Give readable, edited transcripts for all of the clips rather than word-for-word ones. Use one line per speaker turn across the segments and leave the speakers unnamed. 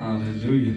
Hallelujah.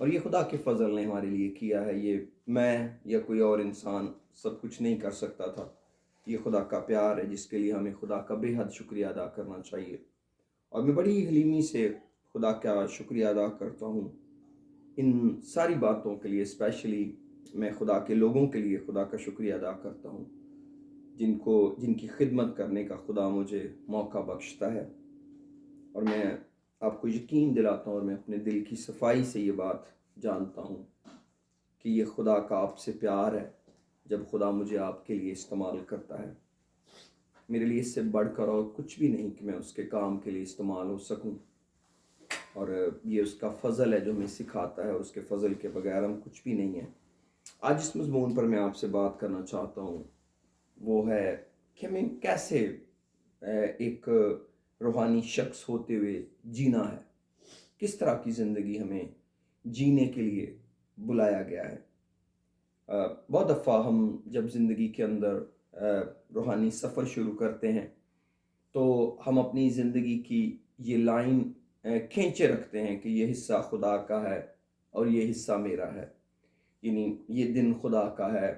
اور یہ خدا کے فضل نے ہمارے لیے کیا ہے. یہ میں یا کوئی اور انسان سب کچھ نہیں کر سکتا تھا. یہ خدا کا پیار ہے جس کے لیے ہمیں خدا کا بے حد شکریہ ادا کرنا چاہیے. اور میں بڑی حلیمی سے خدا کا شکریہ ادا کرتا ہوں ان ساری باتوں کے لیے. اسپیشلی میں خدا کے لوگوں کے لیے خدا کا شکریہ ادا کرتا ہوں جن کی خدمت کرنے کا خدا مجھے موقع بخشتا ہے. اور میں آپ کو یقین دلاتا ہوں اور میں اپنے دل کی صفائی سے یہ بات جانتا ہوں کہ یہ خدا کا آپ سے پیار ہے جب خدا مجھے آپ کے لیے استعمال کرتا ہے. میرے لیے اس سے بڑھ کر اور کچھ بھی نہیں کہ میں اس کے کام کے لیے استعمال ہو سکوں. اور یہ اس کا فضل ہے جو ہمیں سکھاتا ہے. اس کے فضل کے بغیر ہم کچھ بھی نہیں ہیں. آج اس مضمون پر میں آپ سے بات کرنا چاہتا ہوں وہ ہے کہ ہمیں کیسے ایک روحانی شخص ہوتے ہوئے جینا ہے. کس طرح کی زندگی ہمیں جینے کے لیے بلایا گیا ہے. بہت دفعہ ہم جب زندگی کے اندر روحانی سفر شروع کرتے ہیں تو ہم اپنی زندگی کی یہ لائن کھینچے رکھتے ہیں کہ یہ حصہ خدا کا ہے اور یہ حصہ میرا ہے. یعنی یہ دن خدا کا ہے،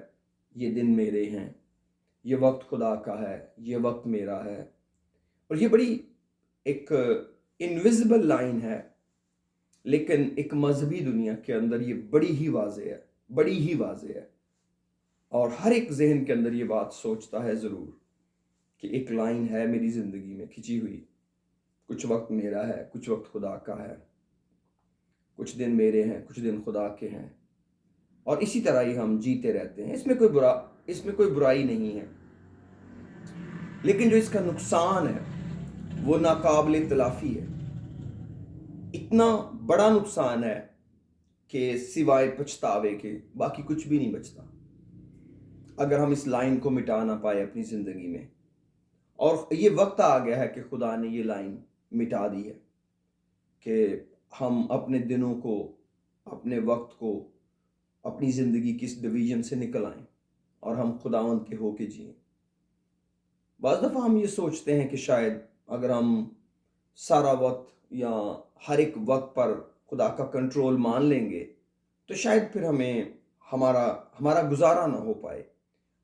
یہ دن میرے ہیں، یہ وقت خدا کا ہے، یہ وقت میرا ہے. اور یہ بڑی ایک انویزیبل لائن ہے، لیکن ایک مذہبی دنیا کے اندر یہ بڑی ہی واضح ہے. اور ہر ایک ذہن کے اندر یہ بات سوچتا ہے ضرور کہ ایک لائن ہے میری زندگی میں کھینچی ہوئی. کچھ وقت میرا ہے، کچھ وقت خدا کا ہے، کچھ دن میرے ہیں، کچھ دن خدا کے ہیں. اور اسی طرح ہی ہم جیتے رہتے ہیں. اس میں کوئی برائی نہیں ہے. لیکن جو اس کا نقصان ہے وہ ناقابل تلافی ہے. اتنا بڑا نقصان ہے کہ سوائے پچھتاوے کے باقی کچھ بھی نہیں بچتا اگر ہم اس لائن کو مٹا نہ پائے اپنی زندگی میں. اور یہ وقت آ گیا ہے کہ خدا نے یہ لائن مٹا دی ہے کہ ہم اپنے دنوں کو، اپنے وقت کو، اپنی زندگی کی اس ڈویژن سے نکل آئیں اور ہم خداوند کے ہو کے جئیں. بعض دفعہ ہم یہ سوچتے ہیں کہ شاید اگر ہم سارا وقت یا ہر ایک وقت پر خدا کا کنٹرول مان لیں گے تو شاید پھر ہمیں ہمارا گزارا نہ ہو پائے،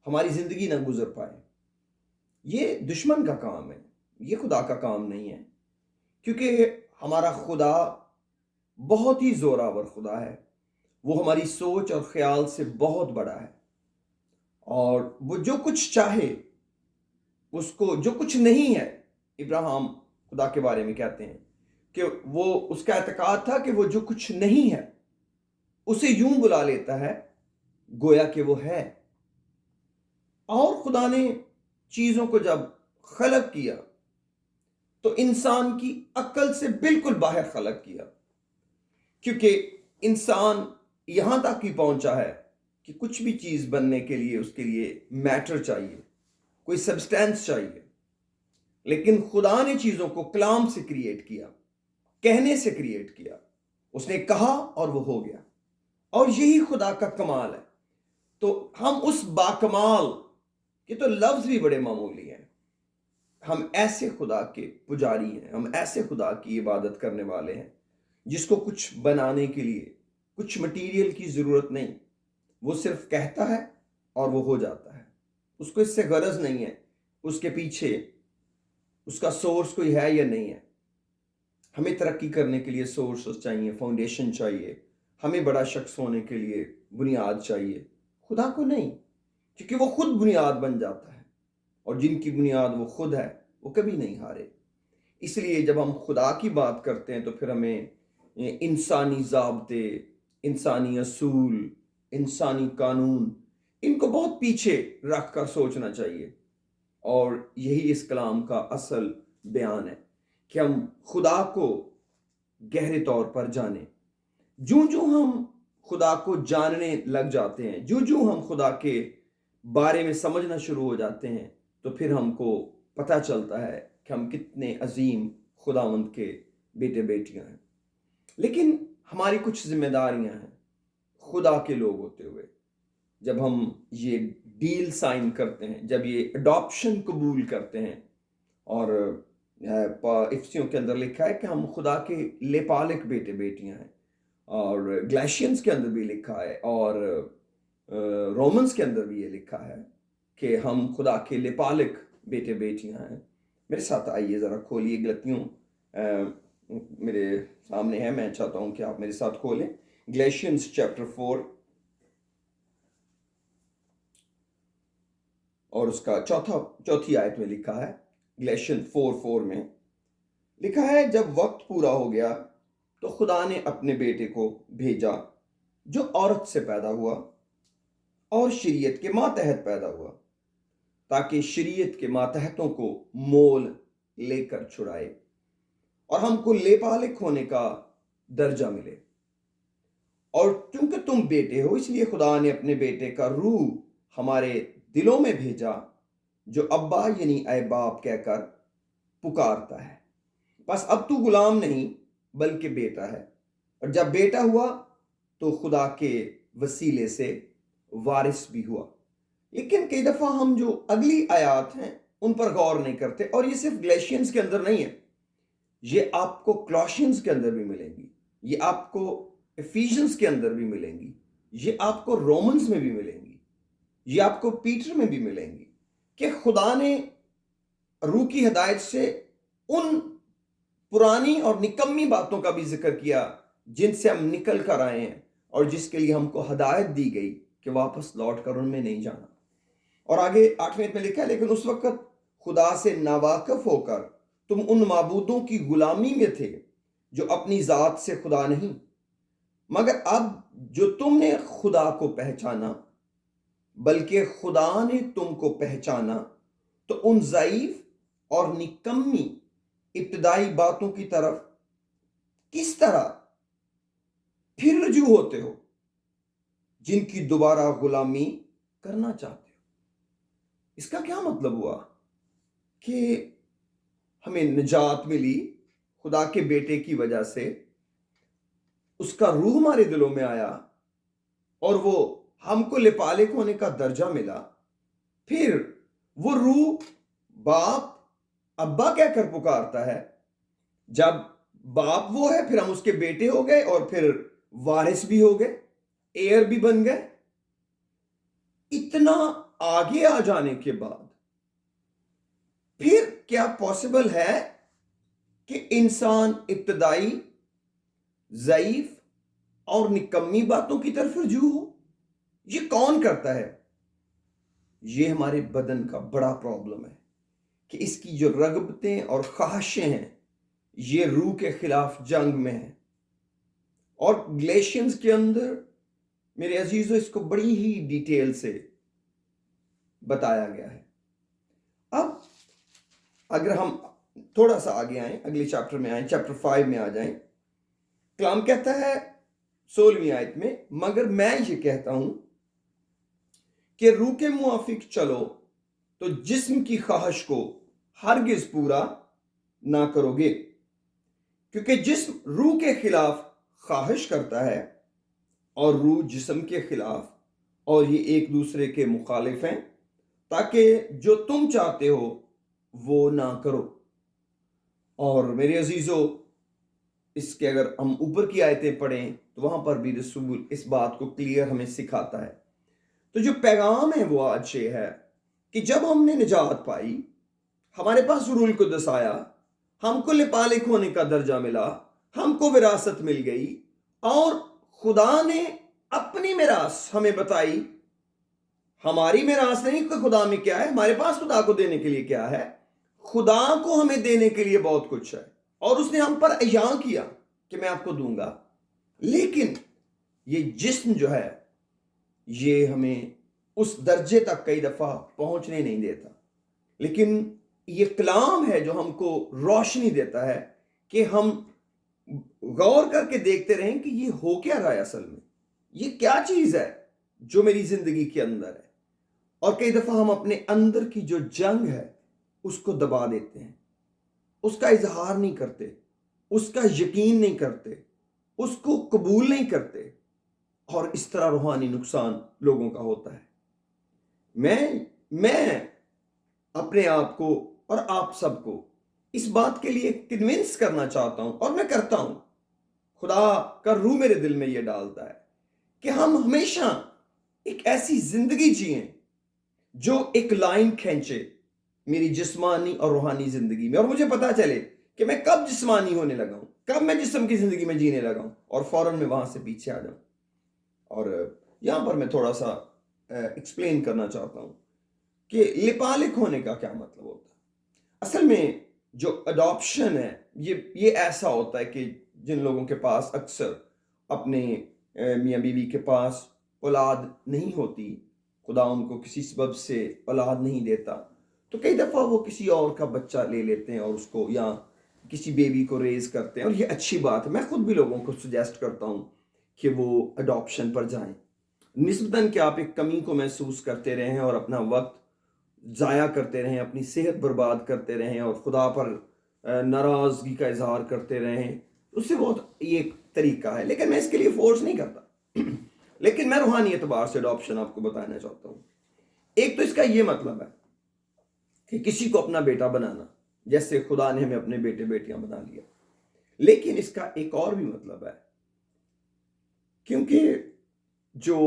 ہماری زندگی نہ گزر پائے. یہ دشمن کا کام ہے، یہ خدا کا کام نہیں ہے. کیونکہ ہمارا خدا بہت ہی زوراور خدا ہے. وہ ہماری سوچ اور خیال سے بہت بڑا ہے. اور وہ جو کچھ چاہے، اس کو جو کچھ نہیں ہے، ابراہیم خدا کے بارے میں کہتے ہیں کہ وہ اس کا اعتقاد تھا کہ وہ جو کچھ نہیں ہے اسے یوں بلا لیتا ہے گویا کہ وہ ہے. اور خدا نے چیزوں کو جب خلق کیا تو انسان کی عقل سے بالکل باہر خلق کیا. کیونکہ انسان یہاں تک ہی پہنچا ہے کہ کچھ بھی چیز بننے کے لیے اس کے لیے میٹر چاہیے، کوئی سبسٹینس چاہیے. لیکن خدا نے چیزوں کو کلام سے کریٹ کیا، کہنے سے کریٹ کیا. اس نے کہا اور وہ ہو گیا. اور یہی خدا کا کمال ہے. تو ہم اس باکمال، یہ تو لفظ بھی بڑے معمولی ہیں، ہم ایسے خدا کے پجاری ہیں، ہم ایسے خدا کی عبادت کرنے والے ہیں جس کو کچھ بنانے کے لیے کچھ مٹیریل کی ضرورت نہیں. وہ صرف کہتا ہے اور وہ ہو جاتا ہے. اس کو اس سے غرض نہیں ہے اس کے پیچھے اس کا سورس کوئی ہے یا نہیں ہے. ہمیں ترقی کرنے کے لیے سورسز چاہیے، فاؤنڈیشن چاہیے، ہمیں بڑا شخص ہونے کے لیے بنیاد چاہیے. خدا کو نہیں، کیونکہ وہ خود بنیاد بن جاتا ہے. اور جن کی بنیاد وہ خود ہے وہ کبھی نہیں ہارے. اس لیے جب ہم خدا کی بات کرتے ہیں تو پھر ہمیں انسانی ضابطے، انسانی اصول، انسانی قانون، ان کو بہت پیچھے رکھ کر سوچنا چاہیے. اور یہی اس کلام کا اصل بیان ہے کہ ہم خدا کو گہرے طور پر جانیں. جوں ہم خدا کو جاننے لگ جاتے ہیں، جوں ہم خدا کے بارے میں سمجھنا شروع ہو جاتے ہیں تو پھر ہم کو پتہ چلتا ہے کہ ہم کتنے عظیم خداوند کے بیٹے بیٹیاں ہیں. لیکن ہماری کچھ ذمہ داریاں ہیں خدا کے لوگ ہوتے ہوئے. جب ہم یہ ڈیل سائن کرتے ہیں، جب یہ اڈاپشن قبول کرتے ہیں، اور افسیوں کے اندر لکھا ہے کہ ہم خدا کے لپالک بیٹے بیٹیاں ہیں. اور گلیشینز کے اندر بھی لکھا ہے، اور رومنز کے اندر بھی یہ لکھا ہے کہ ہم خدا کے لپالک بیٹے بیٹیاں ہیں۔ میرے ساتھ آئیے ذرا کھولیے غلطیوں، میرے سامنے ہے، میں چاہتا ہوں کہ آپ میرے ساتھ کھولیں گلیشینز چیپٹر 4 اور اس کا چوتھی آیت میں لکھا ہے، گلیشین 4:4 میں لکھا ہے، جب وقت پورا ہو گیا تو خدا نے اپنے بیٹے کو بھیجا جو عورت سے پیدا ہوا اور شریعت کے ماتحت پیدا ہوا، تاکہ شریعت کے ماتحتوں کو مول لے کر چھڑائے اور ہم کو لے پالک ہونے کا درجہ ملے۔ اور چونکہ تم بیٹے ہو، اس لیے خدا نے اپنے بیٹے کا روح ہمارے دلوں میں بھیجا، جو ابا یعنی اے باپ کہہ کر پکارتا ہے۔ بس اب تو غلام نہیں بلکہ بیٹا ہے، اور جب بیٹا ہوا تو خدا کے وسیلے سے وارث بھی ہوا۔ لیکن کئی دفعہ ہم جو اگلی آیات ہیں ان پر غور نہیں کرتے، اور یہ صرف گلیشینز کے اندر نہیں ہے، یہ آپ کو کولوسینز کے اندر بھی ملیں گی، یہ آپ کو ایفیشینز کے اندر بھی ملیں گی، یہ آپ کو رومنز میں بھی ملیں گی، یہ آپ کو پیٹر میں بھی ملیں گی، کہ خدا نے روح کی ہدایت سے ان پرانی اور نکمی باتوں کا بھی ذکر کیا جن سے ہم نکل کر آئے ہیں، اور جس کے لیے ہم کو ہدایت دی گئی کہ واپس لوٹ کر ان میں نہیں جانا۔ اور آگے 8ویں میں لکھا ہے، لیکن اس وقت خدا سے ناواقف ہو کر تم ان معبودوں کی غلامی میں تھے جو اپنی ذات سے خدا نہیں، مگر اب جو تم نے خدا کو پہچانا، بلکہ خدا نے تم کو پہچانا، تو ان ضعیف اور نکمی ابتدائی باتوں کی طرف کس طرح پھر رجوع ہوتے ہو جن کی دوبارہ غلامی کرنا چاہتے ہو۔ اس کا کیا مطلب ہوا؟ کہ ہمیں نجات ملی خدا کے بیٹے کی وجہ سے، اس کا روح ہمارے دلوں میں آیا اور وہ ہم کو لپالک ہونے کا درجہ ملا، پھر وہ روح باپ ابا کہہ کر پکارتا ہے، جب باپ وہ ہے پھر ہم اس کے بیٹے ہو گئے، اور پھر وارث بھی ہو گئے، ایئر بھی بن گئے۔ اتنا آگے آ جانے کے بعد پھر کیا پاسبل ہے کہ انسان ابتدائی ضعیف اور نکمی باتوں کی طرف رجوع ہو؟ یہ کون کرتا ہے؟ یہ ہمارے بدن کا بڑا پرابلم ہے کہ اس کی جو رغبتیں اور خواہشیں ہیں یہ روح کے خلاف جنگ میں ہیں۔ اور گلیشینز کے اندر میرے عزیزو اس کو بڑی ہی ڈیٹیل سے بتایا گیا ہے۔ اب اگر ہم تھوڑا سا آگے آئیں، اگلے چیپٹر میں آئیں، چیپٹر 5 میں آ جائیں، کلام کہتا ہے 16ویں آیت میں، مگر میں یہ کہتا ہوں کہ روح کے موافق چلو تو جسم کی خواہش کو ہرگز پورا نہ کرو گے، کیونکہ جسم روح کے خلاف خواہش کرتا ہے اور روح جسم کے خلاف، اور یہ ایک دوسرے کے مخالف ہیں، تاکہ جو تم چاہتے ہو وہ نہ کرو۔ اور میرے عزیزو، اس کے اگر ہم اوپر کی آیتیں پڑھیں تو وہاں پر بھی رسول اس بات کو کلیئر ہمیں سکھاتا ہے۔ تو جو پیغام ہے وہ آج یہ ہے کہ جب ہم نے نجات پائی، ہمارے پاس روح القدس آیا، ہم کو لپالک ہونے کا درجہ ملا، ہم کو وراثت مل گئی، اور خدا نے اپنی میراث ہمیں بتائی۔ ہماری میراث نہیں کہ خدا میں کیا ہے، ہمارے پاس خدا کو دینے کے لیے کیا ہے، خدا کو ہمیں دینے کے لیے بہت کچھ ہے، اور اس نے ہم پر اعیاں کیا کہ میں آپ کو دوں گا۔ لیکن یہ جسم جو ہے یہ ہمیں اس درجے تک کئی دفعہ پہنچنے نہیں دیتا، لیکن یہ کلام ہے جو ہم کو روشنی دیتا ہے کہ ہم غور کر کے دیکھتے رہیں کہ یہ ہو کیا رہا ہے، اصل میں یہ کیا چیز ہے جو میری زندگی کے اندر ہے۔ اور کئی دفعہ ہم اپنے اندر کی جو جنگ ہے اس کو دبا دیتے ہیں، اس کا اظہار نہیں کرتے، اس کا یقین نہیں کرتے، اس کو قبول نہیں کرتے، اور اس طرح روحانی نقصان لوگوں کا ہوتا ہے۔ میں اپنے آپ کو اور آپ سب کو اس بات کے لیے کنونس کرنا چاہتا ہوں، اور میں کرتا ہوں، خدا کا روح میرے دل میں یہ ڈالتا ہے کہ ہم ہمیشہ ایک ایسی زندگی جئیں جو ایک لائن کھینچے میری جسمانی اور روحانی زندگی میں، اور مجھے پتا چلے کہ میں کب جسمانی ہونے لگا ہوں، کب میں جسم کی زندگی میں جینے لگا ہوں، اور فوراً میں وہاں سے پیچھے آ جاؤں۔ اور یہاں پر میں تھوڑا سا ایکسپلین کرنا چاہتا ہوں کہ لپالک ہونے کا کیا مطلب ہوتا ہے۔ اصل میں جو اڈاپشن ہے یہ ایسا ہوتا ہے کہ جن لوگوں کے پاس اکثر اپنے میاں بیوی کے پاس اولاد نہیں ہوتی، خدا ان کو کسی سبب سے اولاد نہیں دیتا، تو کئی دفعہ وہ کسی اور کا بچہ لے لیتے ہیں اور اس کو، یا کسی بیبی کو ریز کرتے ہیں، اور یہ اچھی بات ہے۔ میں خود بھی لوگوں کو سجیسٹ کرتا ہوں کہ وہ اڈاپشن پر جائیں، نسبتاً کہ آپ ایک کمی کو محسوس کرتے رہیں اور اپنا وقت ضائع کرتے رہیں، اپنی صحت برباد کرتے رہیں اور خدا پر ناراضگی کا اظہار کرتے رہیں۔ اس سے بہت یہ ایک طریقہ ہے، لیکن میں اس کے لیے فورس نہیں کرتا لیکن میں روحانی اعتبار سے اڈاپشن آپ کو بتانا چاہتا ہوں۔ ایک تو اس کا یہ مطلب ہے کہ کسی کو اپنا بیٹا بنانا، جیسے خدا نے ہمیں اپنے بیٹے بیٹیاں بنا لیا، لیکن اس کا ایک اور بھی مطلب ہے، کیونکہ جو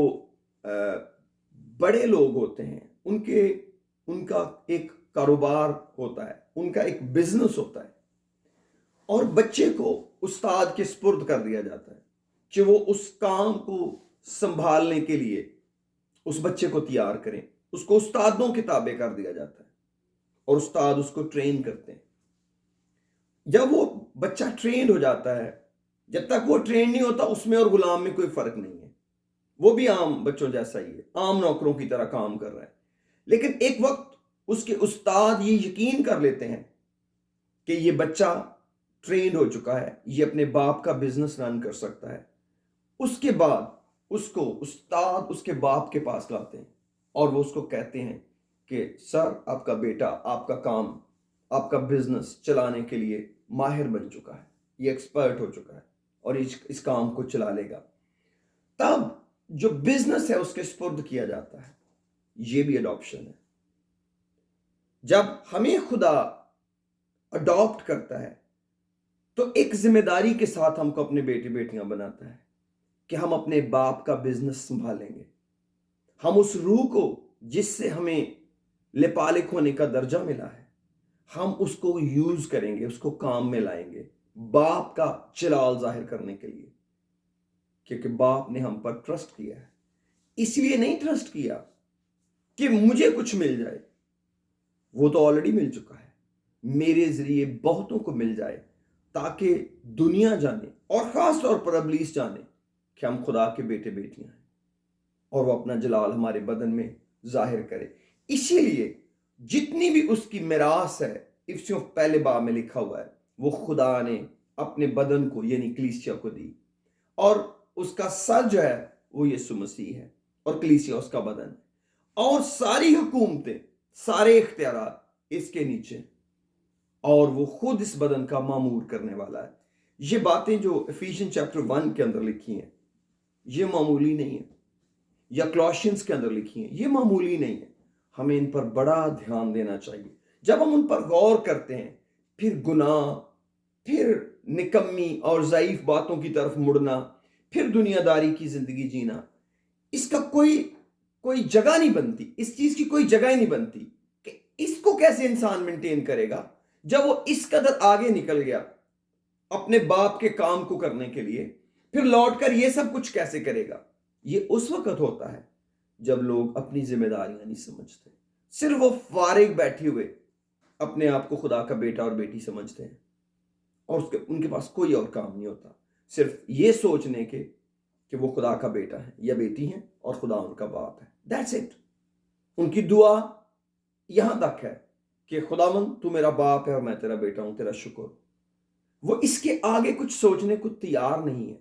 بڑے لوگ ہوتے ہیں ان کا ایک کاروبار ہوتا ہے، ان کا ایک بزنس ہوتا ہے، اور بچے کو استاد کے سپرد کر دیا جاتا ہے کہ وہ اس کام کو سنبھالنے کے لیے اس بچے کو تیار کریں۔ اس کو استادوں کے تابع کر دیا جاتا ہے اور استاد اس کو ٹرین کرتے ہیں۔ جب وہ بچہ ٹرینڈ ہو جاتا ہے، جب تک وہ ٹرینڈ نہیں ہوتا اس میں اور غلام میں کوئی فرق نہیں ہے، وہ بھی عام بچوں جیسا ہی ہے، عام نوکروں کی طرح کام کر رہا ہے۔ لیکن ایک وقت اس کے استاد یہ یقین کر لیتے ہیں کہ یہ بچہ ٹرینڈ ہو چکا ہے، یہ اپنے باپ کا بزنس رن کر سکتا ہے۔ اس کے بعد اس کو استاد اس کے باپ کے پاس لاتے ہیں اور وہ اس کو کہتے ہیں کہ سر، آپ کا بیٹا آپ کا کام، آپ کا بزنس چلانے کے لیے ماہر بن چکا ہے، یہ ایکسپرٹ ہو چکا ہے اور اس کام کو چلا لے گا۔ تب جو بزنس ہے اس کے سپرد کیا جاتا ہے۔ یہ بھی اڈاپشن ہے۔ جب ہمیں خدا اڈاپٹ کرتا ہے تو ایک ذمہ داری کے ساتھ ہم کو اپنے بیٹے بیٹیاں بناتا ہے کہ ہم اپنے باپ کا بزنس سنبھالیں گے۔ ہم اس روح کو جس سے ہمیں لپالک ہونے کا درجہ ملا ہے، ہم اس کو یوز کریں گے، اس کو کام میں لائیں گے باپ کا جلال ظاہر کرنے کے لیے، کیونکہ باپ نے ہم پر ٹرسٹ کیا ہے۔ اس لیے نہیں ٹرسٹ کیا کہ مجھے کچھ مل جائے، وہ تو آلریڈی مل چکا ہے، میرے ذریعے بہتوں کو مل جائے تاکہ دنیا جانے اور خاص طور پر ابلیس جانے کہ ہم خدا کے بیٹے بیٹیاں ہیں، اور وہ اپنا جلال ہمارے بدن میں ظاہر کرے۔ اسی لیے جتنی بھی اس کی میراث ہے، افسیوں پہلے باب میں لکھا ہوا ہے، وہ خدا نے اپنے بدن کو یعنی کلیسیا کو دی، اور اس کا سر جو ہے وہ یسوع مسیح ہے، اور کلیسیا اس کا بدن ہے، اور ساری حکومتیں، سارے اختیارات اس کے نیچے، اور وہ خود اس بدن کا معمور کرنے والا ہے۔ یہ باتیں جو افیشین چیپٹر 1 کے اندر لکھی ہیں یہ معمولی نہیں ہے، یا کولوسینس کے اندر لکھی ہیں یہ معمولی نہیں ہے۔ ہمیں ان پر بڑا دھیان دینا چاہیے۔ جب ہم ان پر غور کرتے ہیں، پھر گناہ، پھر نکمی اور ضعیف باتوں کی طرف مڑنا، پھر دنیا داری کی زندگی جینا، اس کا کوئی جگہ نہیں بنتی، اس چیز کی کوئی جگہ ہی نہیں بنتی کہ اس کو کیسے انسان مینٹین کرے گا جب وہ اس قدر آگے نکل گیا اپنے باپ کے کام کو کرنے کے لیے، پھر لوٹ کر یہ سب کچھ کیسے کرے گا؟ یہ اس وقت ہوتا ہے جب لوگ اپنی ذمہ داریاں نہیں سمجھتے، صرف وہ فارغ بیٹھے ہوئے اپنے آپ کو خدا کا بیٹا اور بیٹی سمجھتے ہیں، اور ان کے پاس کوئی اور کام نہیں ہوتا، صرف یہ سوچنے کے کہ وہ خدا کا بیٹا ہے یا بیٹی ہیں اور خدا ان کا باپ ہے۔ That's it۔ ان کی دعا یہاں تک ہے کہ خداوند تو میرا باپ ہے اور میں تیرا بیٹا ہوں، تیرا شکر۔ وہ اس کے آگے کچھ سوچنے کو تیار نہیں ہے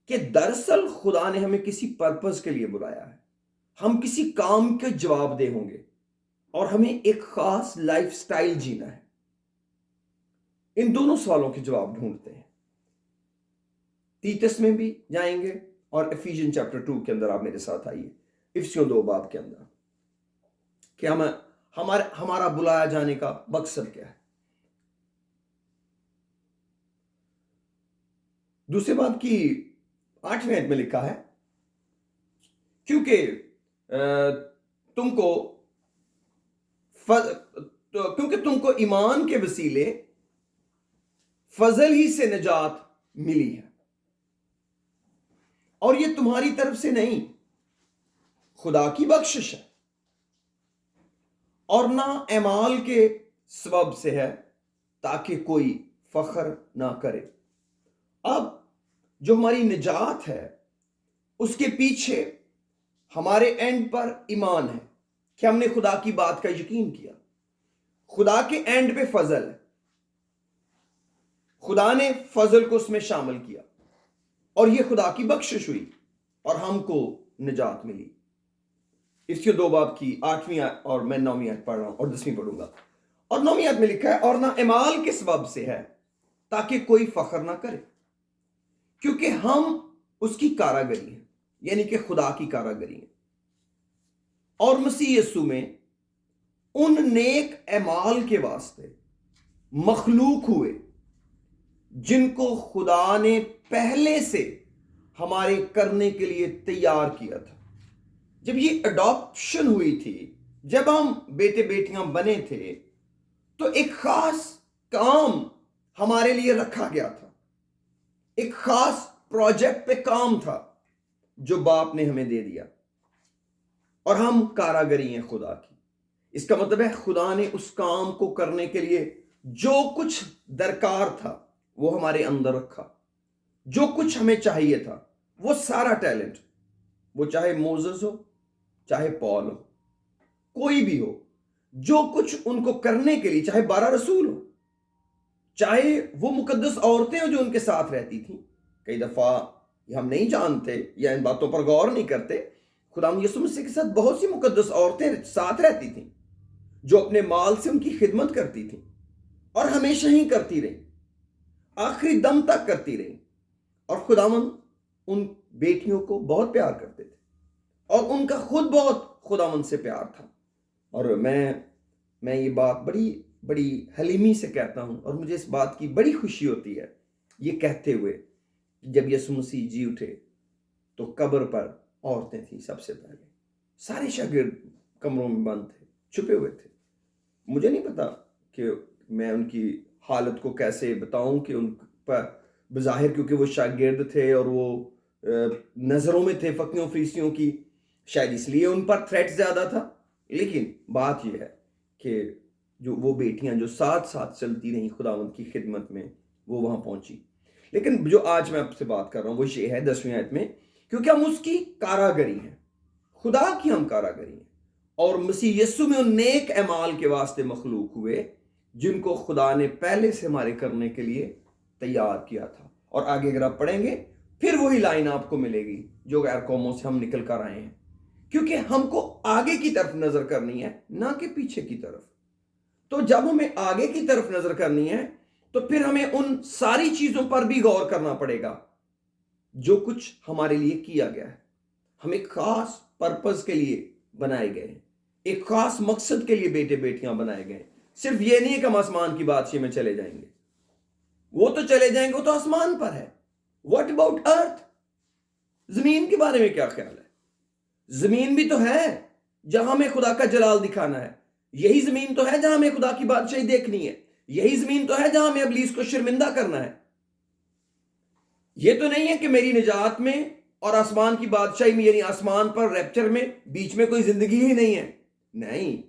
کہ دراصل خدا نے ہمیں کسی پرپز کے لیے بلایا ہے، ہم کسی کام کے جواب دہ ہوں گے، اور ہمیں ایک خاص لائف سٹائل جینا ہے۔ ان دونوں سوالوں کے جواب ڈھونڈتے ہیں۔ تیتس میں بھی جائیں گے اور افیشین چیپٹر 2 کے اندر آپ میرے ساتھ آئیے، افسیوں 2 باب کے اندر، کہ ہمارا بلایا جانے کا مقصد کیا ہے۔ دوسرے باب کی 8ویں آیت میں لکھا ہے کیونکہ تم کو ایمان کے وسیلے فضل ہی سے نجات ملی ہے، اور یہ تمہاری طرف سے نہیں، خدا کی بخشش ہے، اور نہ اعمال کے سبب سے ہے، تاکہ کوئی فخر نہ کرے۔ اب جو ہماری نجات ہے اس کے پیچھے ہمارے اینڈ پر ایمان ہے کہ ہم نے خدا کی بات کا یقین کیا۔ خدا کے اینڈ پہ فضل ہے، خدا نے فضل کو اس میں شامل کیا، اور یہ خدا کی بخشش ہوئی اور ہم کو نجات ملی۔ اس کے 2 باب کی 8ویں اور میں 9ویں آیت پڑھ رہا ہوں اور 10ویں پڑھوں گا۔ اور 9ویں آیت میں لکھا ہے اور نہ اعمال کے سبب سے ہے، تاکہ کوئی فخر نہ کرے، کیونکہ ہم اس کی کاراگری ہیں، یعنی کہ خدا کی کاراگری ہیں، اور مسیح یسوع میں ان نیک اعمال کے واسطے مخلوق ہوئے جن کو خدا نے پہلے سے ہمارے کرنے کے لیے تیار کیا تھا۔ جب یہ اڈاپشن ہوئی تھی، جب ہم بیٹے بیٹیاں بنے تھے، تو ایک خاص کام ہمارے لیے رکھا گیا تھا، ایک خاص پروجیکٹ پہ کام تھا جو باپ نے ہمیں دے دیا، اور ہم کاراگری ہیں خدا کی۔ اس کا مطلب ہے خدا نے اس کام کو کرنے کے لیے جو کچھ درکار تھا وہ ہمارے اندر رکھا، جو کچھ ہمیں چاہیے تھا، وہ سارا ٹیلنٹ، وہ چاہے موزس ہو، چاہے پال ہو، کوئی بھی ہو، جو کچھ ان کو کرنے کے لیے، چاہے 12 رسول ہو، چاہے وہ مقدس عورتیں ہوں جو ان کے ساتھ رہتی تھیں۔ کئی دفعہ ہم نہیں جانتے یا ان باتوں پر غور نہیں کرتے، خدا یسوع مسیح کے ساتھ بہت سی مقدس عورتیں ساتھ رہتی تھیں جو اپنے مال سے ان کی خدمت کرتی تھیں، اور ہمیشہ ہی کرتی رہیں، آخری دم تک کرتی رہیں، اور خداوند ان بیٹیوں کو بہت پیار کرتے تھے، اور ان کا خود بہت خداوند سے پیار تھا۔ اور میں یہ بات بڑی حلیمی سے کہتا ہوں، اور مجھے اس بات کی بڑی خوشی ہوتی ہے یہ کہتے ہوئے، جب یسوع مسیح جی اٹھے تو قبر پر عورتیں تھیں سب سے پہلے، سارے شاگرد کمروں میں بند تھے، چھپے ہوئے تھے۔ مجھے نہیں پتا کہ میں ان کی حالت کو کیسے بتاؤں کہ ان پر بظاہر، کیونکہ وہ شاگرد تھے اور وہ نظروں میں تھے فقیوں فریسیوں کی، شاید اس لیے ان پر تھریٹ زیادہ تھا، لیکن بات یہ ہے کہ جو وہ بیٹیاں جو ساتھ ساتھ چلتی رہیں خداوند کی خدمت میں، وہ وہاں پہنچی۔ لیکن جو آج میں آپ سے بات کر رہا ہوں وہ یہ ہے 10ویں آیت میں، کیونکہ ہم اس کی کاراگری ہیں، خدا کی ہم کاراگری ہیں، اور مسیح یسوع میں ان نیک اعمال کے واسطے مخلوق ہوئے جن کو خدا نے پہلے سے ہمارے کرنے کے لیے تیار کیا تھا۔ اور آگے اگر آپ پڑھیں گے پھر وہی لائن آپ کو ملے گی جو غیر قوموں سے ہم نکل کر آئے ہیں، کیونکہ ہم کو آگے کی طرف نظر کرنی ہے، نہ کہ پیچھے کی طرف۔ تو جب ہمیں آگے کی طرف نظر کرنی ہے تو پھر ہمیں ان ساری چیزوں پر بھی غور کرنا پڑے گا جو کچھ ہمارے لیے کیا گیا ہے۔ ہم ایک خاص پرپز کے لیے بنائے گئے ہیں، ایک خاص مقصد کے لیے بیٹے بیٹیاں بنائے گئے ہیں۔ صرف یہ نہیں ہے کہ ہم آسمان کی بادشاہی میں چلے جائیں گے، وہ تو چلے جائیں گے، وہ تو آسمان پر ہے۔ واٹ اباؤٹ ارتھ؟ زمین کے بارے میں کیا خیال ہے؟ زمین بھی تو ہے جہاں ہمیں خدا کا جلال دکھانا ہے، یہی زمین تو ہے جہاں ہمیں خدا کی بادشاہی دیکھنی ہے، یہی زمین تو ہے جہاں ہمیں ابلیس کو شرمندہ کرنا ہے۔ یہ تو نہیں ہے کہ میری نجات میں اور آسمان کی بادشاہی میں، یعنی آسمان پر ریپچر میں، بیچ میں کوئی زندگی ہی نہیں ہے۔ نہیں،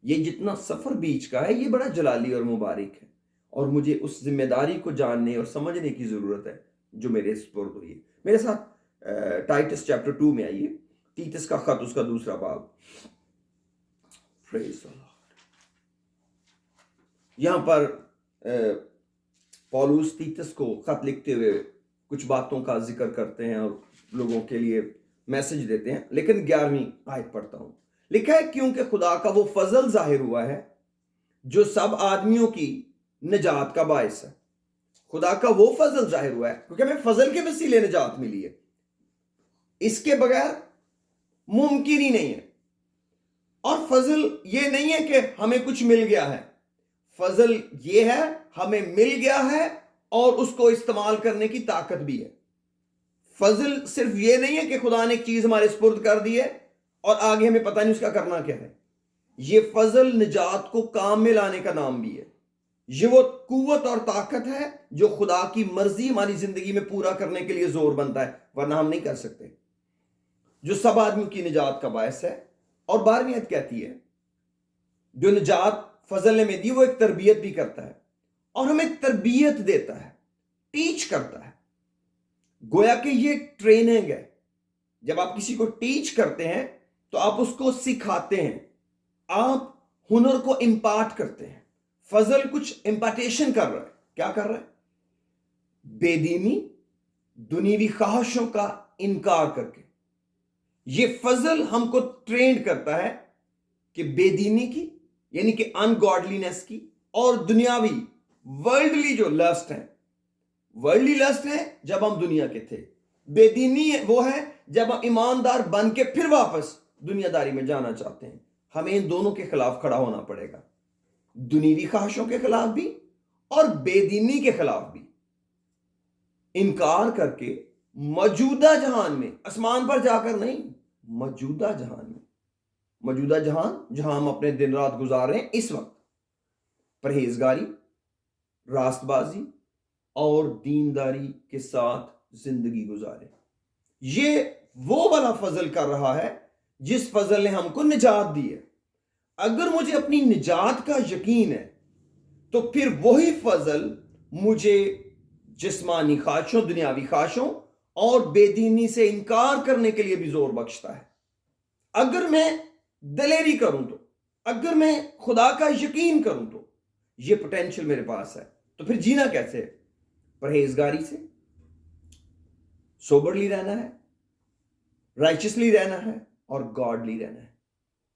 یہ جتنا سفر بیچ کا ہے یہ بڑا جلالی اور مبارک ہے، اور مجھے اس ذمہ داری کو جاننے اور سمجھنے کی ضرورت ہے جو میرے سپرد ہوئی ہے۔ میرے ساتھ ٹائٹس چیپٹر 2 میں آئیے، تیتس کا خط، اس کا 2 باب۔ پریز دی لارڈ۔ یہاں پر پولس تیتس کو خط لکھتے ہوئے کچھ باتوں کا ذکر کرتے ہیں اور لوگوں کے لیے میسج دیتے ہیں، لیکن 11ویں آیت پڑھتا ہوں۔ لکھا ہے کیونکہ خدا کا وہ فضل ظاہر ہوا ہے جو سب آدمیوں کی نجات کا باعث ہے۔ خدا کا وہ فضل ظاہر ہوا ہے کیونکہ ہمیں فضل کے وسیلے نجات ملی ہے، اس کے بغیر ممکن ہی نہیں ہے۔ اور فضل یہ نہیں ہے کہ ہمیں کچھ مل گیا ہے، فضل یہ ہے ہمیں مل گیا ہے اور اس کو استعمال کرنے کی طاقت بھی ہے. فضل صرف یہ نہیں ہے کہ خدا نے ایک چیز ہمارے سپرد کر دی ہے اور آگے ہمیں پتہ نہیں اس کا کرنا کیا ہے. یہ فضل نجات کو کام میں لانے کا نام بھی ہے. یہ وہ قوت اور طاقت ہے جو خدا کی مرضی ہماری زندگی میں پورا کرنے کے لیے زور بنتا ہے، ورنہ ہم نہیں کر سکتے. جو سب آدمیوں کی نجات کا باعث ہے. اور 12ویں آیت کہتی ہے جو نجات فضل نے ہمیں دی وہ ایک تربیت بھی کرتا ہے اور ہمیں تربیت دیتا ہے، ٹیچ کرتا ہے. گویا کہ یہ ٹریننگ ہے. جب آپ کسی کو ٹیچ کرتے ہیں تو آپ اس کو سکھاتے ہیں، آپ ہنر کو امپارٹ کرتے ہیں. فضل کچھ امپارٹیشن کر رہا ہے. کیا کر رہا ہے؟ بے دینی، دنیوی خواہشوں کا انکار کر کے. یہ فضل ہم کو ٹرینڈ کرتا ہے کہ بے دینی کی یعنی کہ ان گاڈلینس کی اور دنیاوی ورلڈلی جو لسٹ ہے. ورلڈلی لسٹ ہے جب ہم دنیا کے تھے، بے دینی وہ ہے جب ہم ایماندار بن کے پھر واپس دنیا داری میں جانا چاہتے ہیں. ہمیں ان دونوں کے خلاف کھڑا ہونا پڑے گا، دنیوی خواہشوں کے خلاف بھی اور بے دینی کے خلاف بھی. انکار کر کے موجودہ جہان میں، آسمان پر جا کر نہیں، موجودہ جہان میں، موجودہ جہان جہاں ہم اپنے دن رات گزار رہے ہیں اس وقت، پرہیزگاری، راست بازی اور دینداری کے ساتھ زندگی گزارے. یہ وہ والا فضل کر رہا ہے جس فضل نے ہم کو نجات دی ہے. اگر مجھے اپنی نجات کا یقین ہے تو پھر وہی فضل مجھے جسمانی خواہشوں، دنیاوی خواہشوں اور بے دینی سے انکار کرنے کے لیے بھی زور بخشتا ہے. اگر میں دلیری کروں تو، اگر میں خدا کا یقین کروں تو یہ پوٹینشل میرے پاس ہے. تو پھر جینا کیسے ہے؟ پرہیزگاری سے، سوبرلی رہنا ہے، رائچسلی رہنا ہے اور گاڈلی رہنا ہے.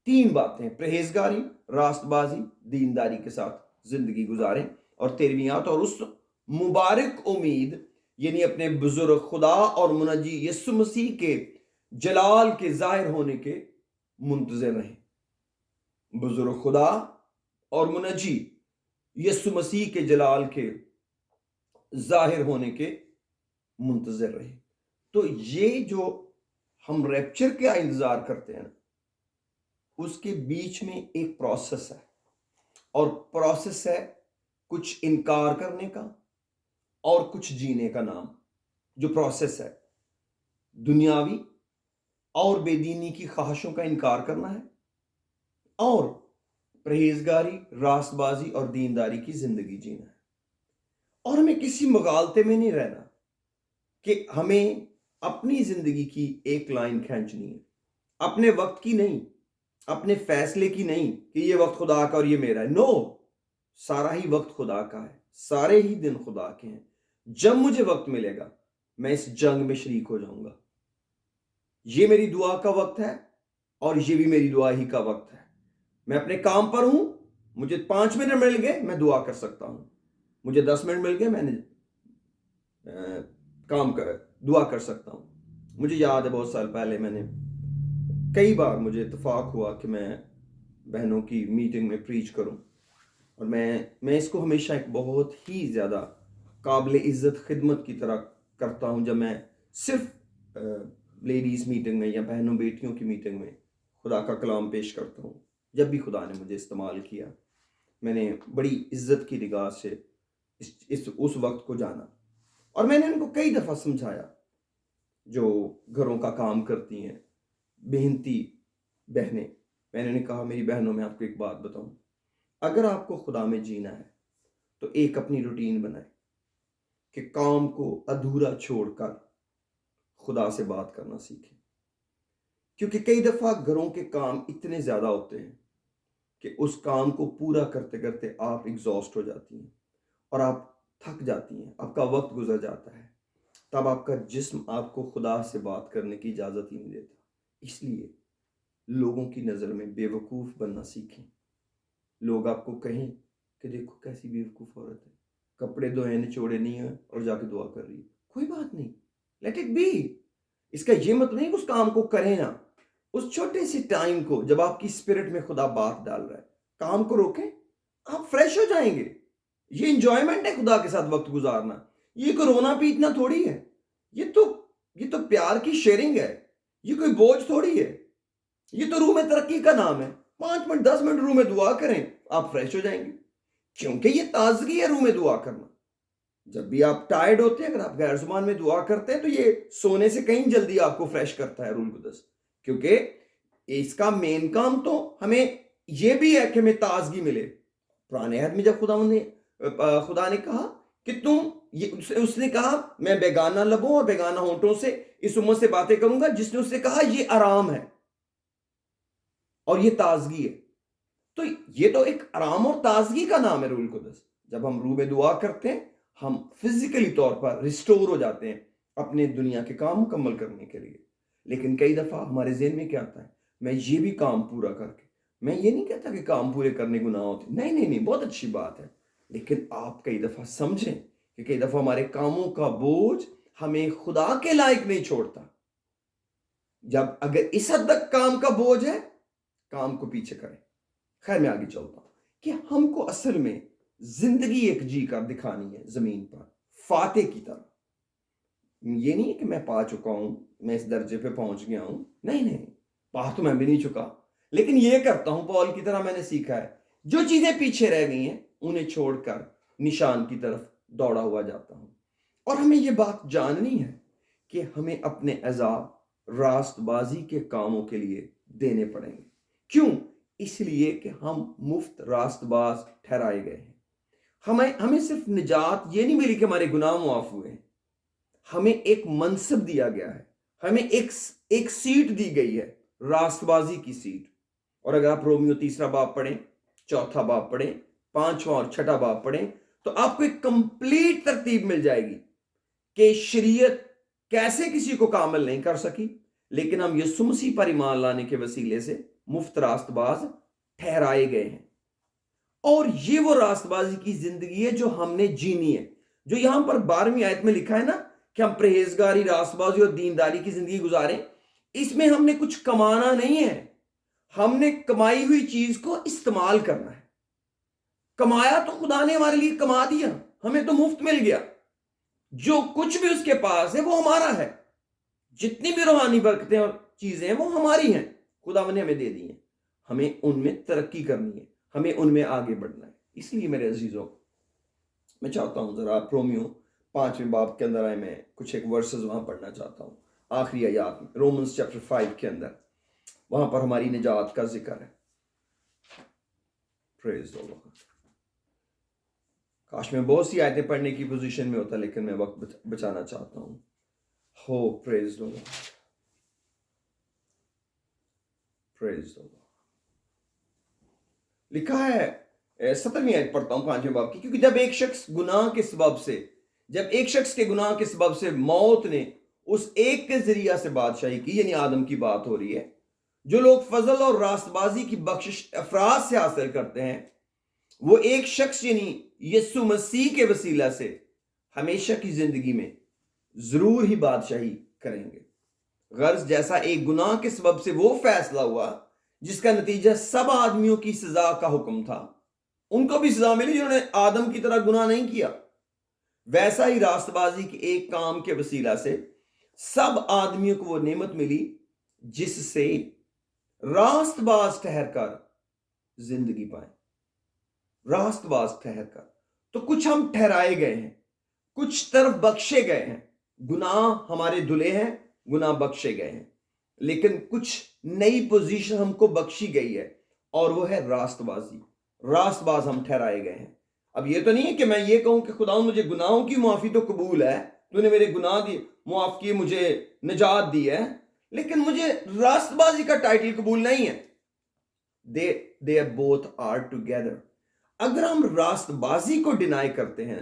3 باتیں: پرہیزگاری، راست بازی، دینداری کے ساتھ زندگی گزاریں. اور 13ویں آیت، اور اس مبارک امید یعنی اپنے بزرگ خدا اور منجی یسوع مسیح کے جلال کے ظاہر ہونے کے منتظر رہیں. بزرگ خدا اور منجی یسوع مسیح کے جلال کے ظاہر ہونے کے منتظر رہیں. تو یہ جو ہم ریپچر کا انتظار کرتے ہیں اس کے بیچ میں ایک پروسیس ہے، اور پروسیس ہے کچھ انکار کرنے کا اور کچھ جینے کا نام. جو پروسیس ہے دنیاوی اور بے دینی کی خواہشوں کا انکار کرنا ہے، اور پرہیزگاری، راست بازی اور دینداری کی زندگی جینا ہے. اور ہمیں کسی مغالطے میں نہیں رہنا کہ ہمیں اپنی زندگی کی ایک لائن کھینچنی ہے، اپنے وقت کی نہیں، اپنے فیصلے کی نہیں کہ یہ وقت خدا کا اور یہ میرا ہے. نو، سارا ہی وقت خدا کا ہے، سارے ہی دن خدا کے ہیں. جب مجھے وقت ملے گا میں اس جنگ میں شریک ہو جاؤں گا. یہ میری دعا کا وقت ہے اور یہ بھی میری دعا ہی کا وقت ہے. میں اپنے کام پر ہوں، مجھے 5 منٹ مل گئے میں دعا کر سکتا ہوں، مجھے 10 منٹ مل گئے میں نے دعا کر سکتا ہوں. مجھے یاد ہے بہت سال پہلے میں نے کئی بار مجھے اتفاق ہوا کہ میں بہنوں کی میٹنگ میں پریچ کروں، اور میں اس کو ہمیشہ ایک بہت ہی زیادہ قابل عزت خدمت کی طرح کرتا ہوں جب میں صرف لیڈیز میٹنگ میں یا بہنوں بیٹیوں کی میٹنگ میں خدا کا کلام پیش کرتا ہوں. جب بھی خدا نے مجھے استعمال کیا میں نے بڑی عزت کی نگاہ سے اس وقت کو جانا. اور میں نے ان کو کئی دفعہ سمجھایا جو گھروں کا کام کرتی ہیں، محنتی بہنیں. میں نے کہا میری بہنوں میں آپ کو ایک بات بتاؤں، اگر آپ کو خدا میں جینا ہے تو ایک اپنی روٹین بنائیں کہ کام کو ادھورا چھوڑ کر خدا سے بات کرنا سیکھیں. کیونکہ کئی دفعہ گھروں کے کام اتنے زیادہ ہوتے ہیں کہ اس کام کو پورا کرتے کرتے آپ ایگزاسٹ ہو جاتی ہیں اور آپ تھک جاتی ہیں، آپ کا وقت گزر جاتا ہے. تب آپ کا جسم آپ کو خدا سے بات کرنے کی اجازت ہی نہیں دیتا. اس لیے لوگوں کی نظر میں بے وقوف بننا سیکھیں. لوگ آپ کو کہیں کہ دیکھو کیسی بے وقوف عورت ہے، کپڑے دھوئے نچوڑے نہیں ہیں اور جا کے دعا کر رہی ہے. کوئی بات نہیں، لیٹ اٹ بی. اس کا یہ مطلب نہیں کہ اس کام کو کریں نا. اس چھوٹے سے ٹائم کو جب آپ کی اسپرٹ میں خدا بات ڈال رہا ہے، کام کو روکیں، آپ فریش ہو جائیں گے. یہ انجوائمنٹ ہے خدا کے ساتھ وقت گزارنا. یہ کوئی رونا پیٹنا تھوڑی ہے. یہ تو پیار کی شیئرنگ ہے. یہ کوئی بوجھ تھوڑی ہے. یہ تو روح میں ترقی کا نام ہے. 5 منٹ 10 منٹ روح میں دعا کریں, آپ فریش ہو جائیں گے. کیونکہ یہ تازگی ہے روح میں دعا کرنا. جب بھی آپ ٹائرڈ ہوتے ہیں, اگر آپ غیر زبان میں دعا کرتے ہیں تو یہ سونے سے کہیں جلدی آپ کو فریش کرتا ہے روح القدس. کیونکہ اس کا مین کام تو ہمیں یہ بھی ہے کہ ہمیں تازگی ملے. پرانے عہد میں جب خدا نے کہا کہ اس نے کہا میں بیگانہ لبوں اور بیگانہ ہونٹوں سے اس امت سے باتیں کروں گا, جس نے اس سے کہا یہ آرام ہے اور یہ تازگی ہے. تو یہ تو ایک آرام اور تازگی کا نام ہے روح القدس. جب ہم روح میں دعا کرتے ہیں ہم فزیکلی طور پر ریسٹور ہو جاتے ہیں اپنے دنیا کے کام مکمل کرنے کے لیے. لیکن کئی دفعہ ہمارے ذہن میں کیا آتا ہے, میں یہ بھی کام پورا کر کے, میں یہ نہیں کہتا کہ کام پورے کرنے گناہ ہوتے, نہیں, بہت اچھی بات ہے. لیکن آپ کئی دفعہ سمجھیں کہ کئی دفعہ ہمارے کاموں کا بوجھ ہمیں خدا کے لائق نہیں چھوڑتا. اگر اس حد تک کام کا بوجھ ہے, کام کو پیچھے کریں. خیر میں آگے چلتا ہوں کہ ہم کو اصل میں زندگی ایک جی کر دکھانی ہے زمین پر فاتح کی طرح. یہ نہیں ہے کہ میں پا چکا ہوں, میں اس درجے پہ پہنچ گیا ہوں. نہیں, پا تو میں بھی نہیں چکا, لیکن یہ کرتا ہوں پال کی طرح. میں نے سیکھا ہے جو چیزیں پیچھے رہ گئی ہیں انہیں چھوڑ کر نشان کی طرف دوڑا ہوا جاتا ہوں. اور ہمیں یہ بات جاننی ہے کہ ہمیں اپنے عذاب راست بازی کے کاموں کے لیے دینے پڑیں گے. کیوں؟ اس لیے کہ ہم مفت راست باز ٹھہرائے گئے ہیں. ہمیں صرف نجات یہ نہیں ملی کہ ہمارے گناہ معاف ہوئے ہیں, ہمیں ایک منصب دیا گیا ہے, ہمیں ایک سیٹ دی گئی ہے, راست بازی کی سیٹ. اور اگر آپ رومیو 3 باب پڑھیں, 4 باب پڑھیں, 5 اور 6 باب پڑھیں تو آپ کو ایک کمپلیٹ ترتیب مل جائے گی کہ شریعت کیسے کسی کو کامل نہیں کر سکی, لیکن ہم یسوع مسیح پر ایمان لانے کے وسیلے سے مفت راست باز ٹھہرائے گئے ہیں. اور یہ وہ راست بازی کی زندگی ہے جو ہم نے جینی ہے, جو یہاں پر 12ویں آیت میں لکھا ہے نا کہ ہم پرہیزگاری, راست بازی اور دینداری کی زندگی گزاریں. اس میں ہم نے کچھ کمانا نہیں ہے, ہم نے کمائی ہوئی چیز کو استعمال کرنا ہے. کمایا تو خدا نے ہمارے لیے کما دیا, ہمیں تو مفت مل گیا. جو کچھ بھی اس کے پاس ہے وہ ہمارا ہے. جتنی بھی روحانی برکتیں اور چیزیں ہیں وہ ہماری ہیں, خدا نے ہمیں دے دی ہیں. ہمیں ان میں ترقی کرنی ہے, ہمیں ان میں آگے بڑھنا ہے. اس لیے میرے عزیزوں, میں چاہتا ہوں ذرا آپ رومیو 5 باب کے اندر آئے. میں کچھ ایک ورسز وہاں پڑھنا چاہتا ہوں, آخری آیات میں, رومنز چیپٹر 5 کے اندر. وہاں پر ہماری نجات کا ذکر ہے. پریز دی لارڈ. کاش میں بہت سی آیتیں پڑھنے کی پوزیشن میں ہوتا, لیکن میں وقت بچانا چاہتا ہوں. ہو پریز دی لارڈ, پریز دی لارڈ. لکھا ہے 17ویں آیت پڑھتا ہوں 5 باب کی. کیونکہ جب ایک شخص کے گناہ کے سبب سے موت نے اس ایک کے ذریعہ سے بادشاہی کی, یعنی آدم کی بات ہو رہی ہے, جو لوگ فضل اور راست بازی کی بخشش افراد سے حاصل کرتے ہیں, وہ ایک شخص یعنی یسوع مسیح کے وسیلہ سے ہمیشہ کی زندگی میں ضرور ہی بادشاہی کریں گے. غرض جیسا ایک گناہ کے سبب سے وہ فیصلہ ہوا جس کا نتیجہ سب آدمیوں کی سزا کا حکم تھا, ان کو بھی سزا ملی جنہوں نے آدم کی طرح گناہ نہیں کیا, ویسا ہی راست بازی کے ایک کام کے وسیلہ سے سب آدمیوں کو وہ نعمت ملی جس سے راست باز ٹھہر کر زندگی پائیں. راست باز ٹھہر کر, تو کچھ ہم ٹھہرائے گئے ہیں, کچھ طرف بخشے گئے ہیں. گناہ ہمارے دھلے ہیں, گناہ بخشے گئے ہیں, لیکن کچھ نئی پوزیشن ہم کو بخشی گئی ہے, اور وہ ہے راست بازی. راست باز ہم ٹھہرائے گئے ہیں. اب یہ تو نہیں ہے کہ میں یہ کہوں کہ خدا مجھے گناہوں کی معافی تو قبول ہے, تو نے میرے گناہ معاف کیے, مجھے نجات دی ہے, لیکن مجھے راست بازی کا ٹائٹل قبول نہیں ہے. they both are together. اگر ہم راست بازی کو ڈینائی کرتے ہیں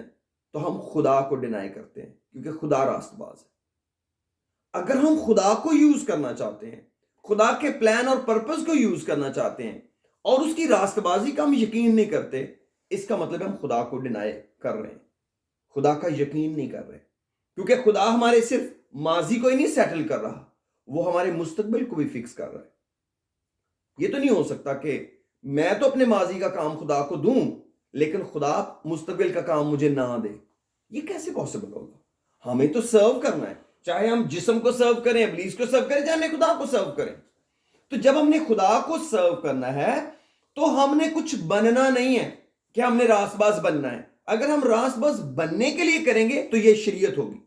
تو ہم خدا کو ڈینائی کرتے ہیں, کیونکہ خدا راست باز ہے. اگر ہم خدا کو یوز کرنا چاہتے ہیں, خدا کے پلان اور پرپس کو یوز کرنا چاہتے ہیں, اور اس کی راست بازی کا ہم یقین نہیں کرتے, اس کا مطلب ہم خدا کو ڈینائی کر رہے ہیں, خدا کا یقین نہیں کر رہے. کیونکہ خدا ہمارے صرف ماضی کو ہی نہیں سیٹل کر رہا, وہ ہمارے مستقبل کو بھی فکس کر رہا ہے. یہ تو نہیں ہو سکتا کہ میں تو اپنے ماضی کا کام خدا کو دوں, لیکن خدا مستقبل کا کام مجھے نہ دے. یہ کیسے پاسبل ہوگا؟ ہمیں تو سرو کرنا ہے، چاہے ہم جسم کو سرو کریں، ابلیس کو سرو کریں، چاہے ہم خدا کو سرو کریں. تو جب ہم نے خدا کو سرو کرنا ہے تو ہم نے کچھ بننا نہیں ہے کہ ہم نے راست باز بننا ہے. اگر ہم راست باز بننے کے لیے کریں گے تو یہ شریعت ہوگی،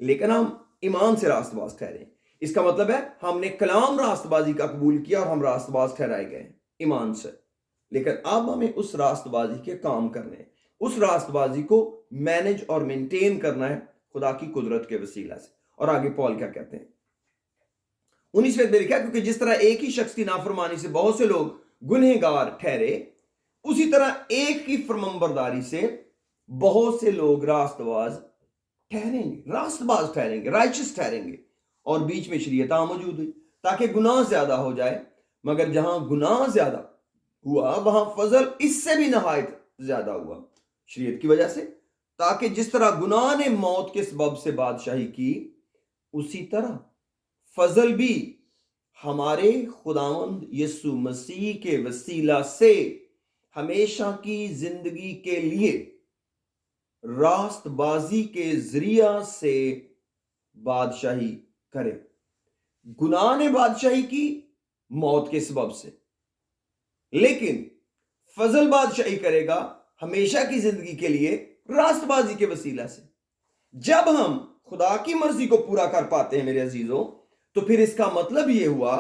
لیکن ہم ایمان سے راست باز ٹھہرے. اس کا مطلب ہے ہم نے کلام راست بازی کا قبول کیا اور ہم راست باز ٹھہرائے گئے ایمان سے. لیکن اب ہمیں اس راست بازی کے کام کرنے ہیں، اس راست بازی کو مینج اور مینٹین کرنا ہے خدا کی قدرت کے وسیلہ سے. اور آگے پال کیا کہتے ہیں 19 میں لکھا، کیونکہ جس طرح ایک ہی شخص کی نافرمانی سے بہت سے لوگ گنہگار ٹھہرے، اسی طرح ایک کی فرمانبرداری سے بہت سے لوگ راست باز ٹھہریں گے، رائچس ٹھہریں گے. اور بیچ میں شریعت موجود ہوئی تاکہ گناہ زیادہ ہو جائے، مگر جہاں گناہ زیادہ ہوا وہاں فضل اس سے بھی نہایت زیادہ ہوا شریعت کی وجہ سے، تاکہ جس طرح گناہ نے موت کے سبب سے بادشاہی کی، اسی طرح فضل بھی ہمارے خداوند یسوع مسیح کے وسیلہ سے ہمیشہ کی زندگی کے لیے راست بازی کے ذریعہ سے بادشاہی کرے. گناہ نے بادشاہی کی موت کے سبب سے، لیکن فضل بادشاہی کرے گا ہمیشہ کی زندگی کے لیے راست بازی کے وسیلہ سے. جب ہم خدا کی مرضی کو پورا کر پاتے ہیں میرے عزیزوں، تو پھر اس کا مطلب یہ ہوا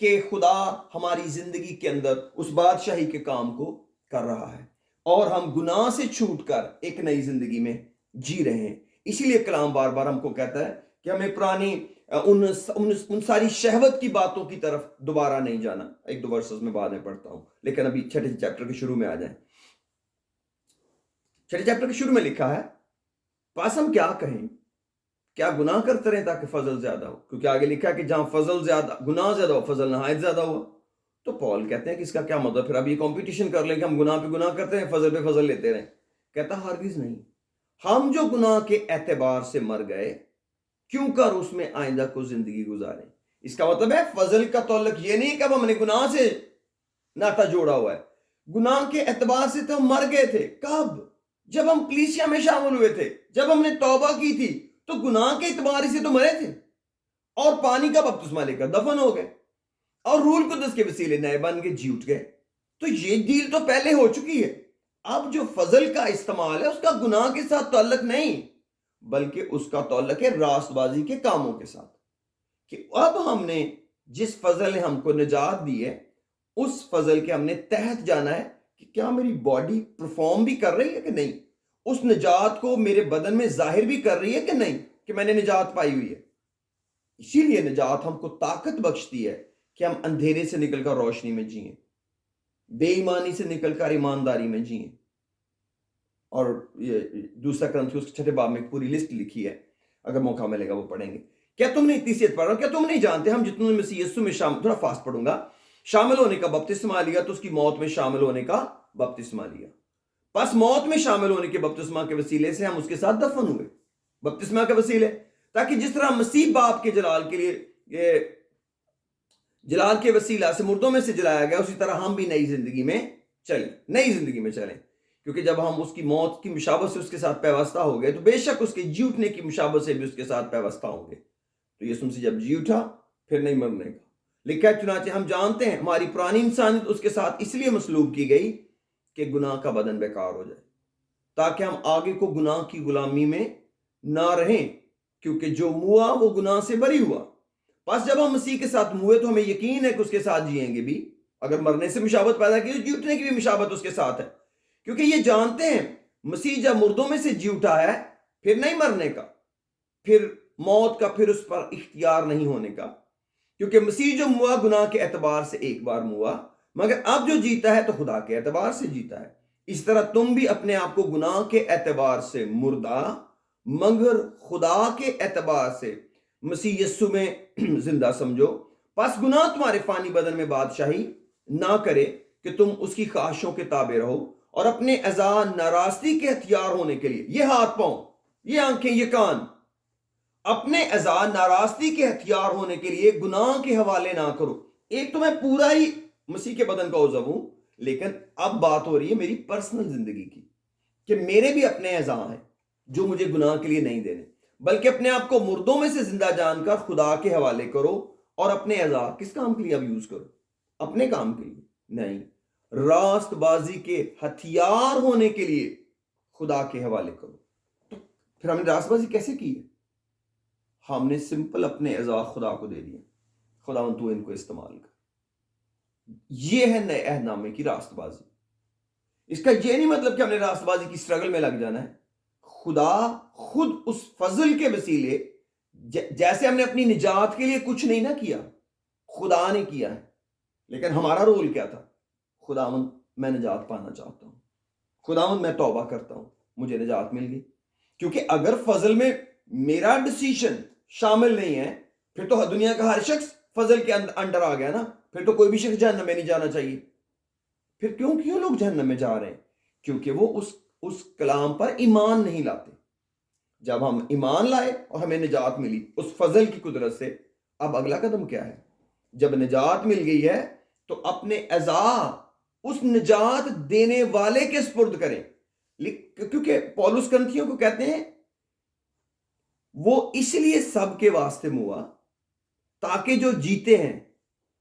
کہ خدا ہماری زندگی کے اندر اس بادشاہی کے کام کو کر رہا ہے اور ہم گناہ سے چھوٹ کر ایک نئی زندگی میں جی رہے ہیں. اسی لیے کلام بار بار ہم کو کہتا ہے کہ ہمیں پرانی ان ساری شہوت کی باتوں کی طرف دوبارہ نہیں جانا. ایک دو ورسز میں بعد میں پڑھتا ہوں، لیکن ابھی چھٹے چیپٹر کے شروع میں آ جائیں. چھٹے چیپٹر کے شروع میں لکھا ہے، پس ہم کیا کہیں؟ کیا گناہ کرتے رہیں تاکہ فضل زیادہ ہو؟ کیونکہ آگے لکھا ہے کہ جہاں فضل زیادہ، گناہ زیادہ ہو، فضل نہایت زیادہ ہوا. تو پال کہتے ہیں کہ اس کا کیا مطلب؟ پھر اب یہ کمپٹیشن کر لیں کہ ہم گناہ پہ گناہ کرتے ہیں، فضل پہ فضل لیتے رہیں. کہتا ہرگز نہیں. ہم جو گناہ کے اعتبار سے مر گئے، کیوں کر اس میں آئندہ کو زندگی گزاریں. اس کا مطلب ہے فضل کا تعلق یہ نہیں کہ اب ہم نے گناہ سے ناتا جوڑا ہوا ہے. گناہ کے اعتبار سے تو ہم مر گئے تھے. کب؟ جب ہم کلیسیا میں شامل ہوئے تھے، جب ہم نے توبہ کی تھی، تو گناہ کے اعتبار سے تو مرے تھے اور پانی کا بپتسمہ لے کر دفن ہو گئے اور روح القدس کے وسیلے نئے بن کے جی اٹھ گئے. تو یہ ڈیل تو پہلے ہو چکی ہے. اب جو فضل کا استعمال ہے اس کا گناہ کے ساتھ تعلق نہیں، بلکہ اس کا تعلق ہے راست بازی کے کاموں کے ساتھ. کہ اب ہم نے جس فضل نے ہم کو نجات دی ہے، اس فضل کے ہم نے تحت جانا ہے کہ کیا میری باڈی پرفارم بھی کر رہی ہے کہ نہیں، اس نجات کو میرے بدن میں ظاہر بھی کر رہی ہے کہ نہیں کہ میں نے نجات پائی ہوئی ہے. اسی لیے نجات ہم کو طاقت بخشتی ہے کہ ہم اندھیرے سے نکل کر روشنی میں جئیں، بے ایمانی سے نکل کر ایمانداری میں جئیں. اور یہ دوسرا کرنتھیوس کے 6 باب میں ایک پوری لسٹ لکھی ہے، اگر موقع ملے گا وہ پڑھیں گے. کیا تم نے تیسیت پڑھ رہا ہوں، کیا تم نہیں جانتے ہم جتنوں نے مسیح یسوع میں شامل، تھوڑا فاسٹ پڑھوں گا، شامل ہونے کا بپتسمہ لیا تو اس کی موت میں شامل ہونے کا بپتسمہ لیا. پس موت میں شامل ہونے کے بپتسمہ کے وسیلے سے ہم اس کے ساتھ دفن ہوئے. بپتسمہ کے وسیلے، تاکہ جس طرح مسیح باپ کے جلال کے لیے جلال کے وسیلہ سے مردوں میں سے جلایا گیا، اسی طرح ہم بھی نئی زندگی میں چلیں. کیونکہ جب ہم اس کی موت کی مشابہت سے اس کے ساتھ پیوستہ ہو گئے، تو بے شک اس کے جی اٹھنے کی مشابہت سے بھی اس کے ساتھ پیوستہ ہوں گے. تو یسوع مسیح جب جی اٹھا، پھر نہیں مرنے کا. لکھا ہے چنانچہ ہم جانتے ہیں ہماری پرانی انسانیت اس کے ساتھ اس لیے مصلوب کی گئی کہ گناہ کا بدن بیکار ہو جائے، تاکہ ہم آگے کو گناہ کی غلامی میں نہ رہیں، کیونکہ جو موا وہ گناہ سے بری ہوا. پس جب ہم مسیح کے ساتھ موئے تو ہمیں یقین ہے کہ اس کے ساتھ جئیں گے بھی. اگر مرنے سے مشابہت پیدا کی تو جی اٹھنے کی بھی مشابہت اس کے ساتھ ہے، کیونکہ یہ جانتے ہیں مسیح جب مردوں میں سے جی اٹھا ہے، پھر نہیں مرنے کا، پھر موت کا، پھر اس پر اختیار نہیں ہونے کا. کیونکہ مسیح جو موا گناہ کے اعتبار سے ایک بار موا، مگر اب جو جیتا ہے تو خدا کے اعتبار سے جیتا ہے. اس طرح تم بھی اپنے آپ کو گناہ کے اعتبار سے مردہ مگر خدا کے اعتبار سے مسیح یسوع میں زندہ سمجھو. پس گناہ تمہارے فانی بدن میں بادشاہی نہ کرے کہ تم اس کی خواہشوں کے تابع رہو، اور اپنے اعضاء ناراستی کے ہتھیار ہونے کے لیے، یہ ہاتھ پاؤں، یہ آنکھیں، یہ کان، اپنے اعضاء ناراستی کے ہتھیار ہونے کے لیے گناہ کے حوالے نہ کرو. ایک تو میں پورا ہی مسیح کے بدن کا عضو ہوں، لیکن اب بات ہو رہی ہے میری پرسنل زندگی کی کہ میرے بھی اپنے اعضاء ہیں جو مجھے گناہ کے لیے نہیں دینے، بلکہ اپنے آپ کو مردوں میں سے زندہ جان کر خدا کے حوالے کرو اور اپنے اعضاء کس کام کے لیے اب یوز کرو؟ اپنے کام کے لیے نہیں، راست بازی کے ہتھیار ہونے کے لیے خدا کے حوالے کرو۔ تو پھر ہم نے راست بازی کیسے کی ہے؟ ہم نے سمپل اپنے اعضاء خدا کو دے دیے، خدا تو ان کو استعمال کر۔ یہ ہے نئے عہد نامے کی راست بازی۔ اس کا یہ نہیں مطلب کہ ہم نے راست بازی کی سٹرگل میں لگ جانا ہے۔ خدا خود اس فضل کے وسیلے جیسے ہم نے اپنی نجات کے لیے کچھ نہیں نہ کیا، خدا نے کیا ہے، لیکن ہمارا رول کیا تھا؟ خداوند میں نجات پانا چاہتا ہوں، خداوند میں توبہ کرتا ہوں، مجھے نجات مل گئی۔ کیونکہ اگر فضل میں میرا ڈیسیشن شامل نہیں ہے پھر تو دنیا کا ہر شخص فضل کے انڈر آ گیا نا، پھر تو کوئی بھی شخص جہنم میں نہیں جانا چاہیے۔ پھر کیوں لوگ جہنم میں جا رہے ہیں؟ کیونکہ وہ اس کلام پر ایمان نہیں لاتے۔ جب ہم ایمان لائے اور ہمیں نجات ملی اس فضل کی قدرت سے، اب اگلا قدم کیا ہے؟ جب نجات مل گئی ہے تو اپنے اعضاء اس نجات دینے والے کے سپرد کریں۔ کیونکہ پولس کرنتھیوں کو کہتے ہیں وہ اس لیے سب کے واسطے ہوا تاکہ جو جیتے ہیں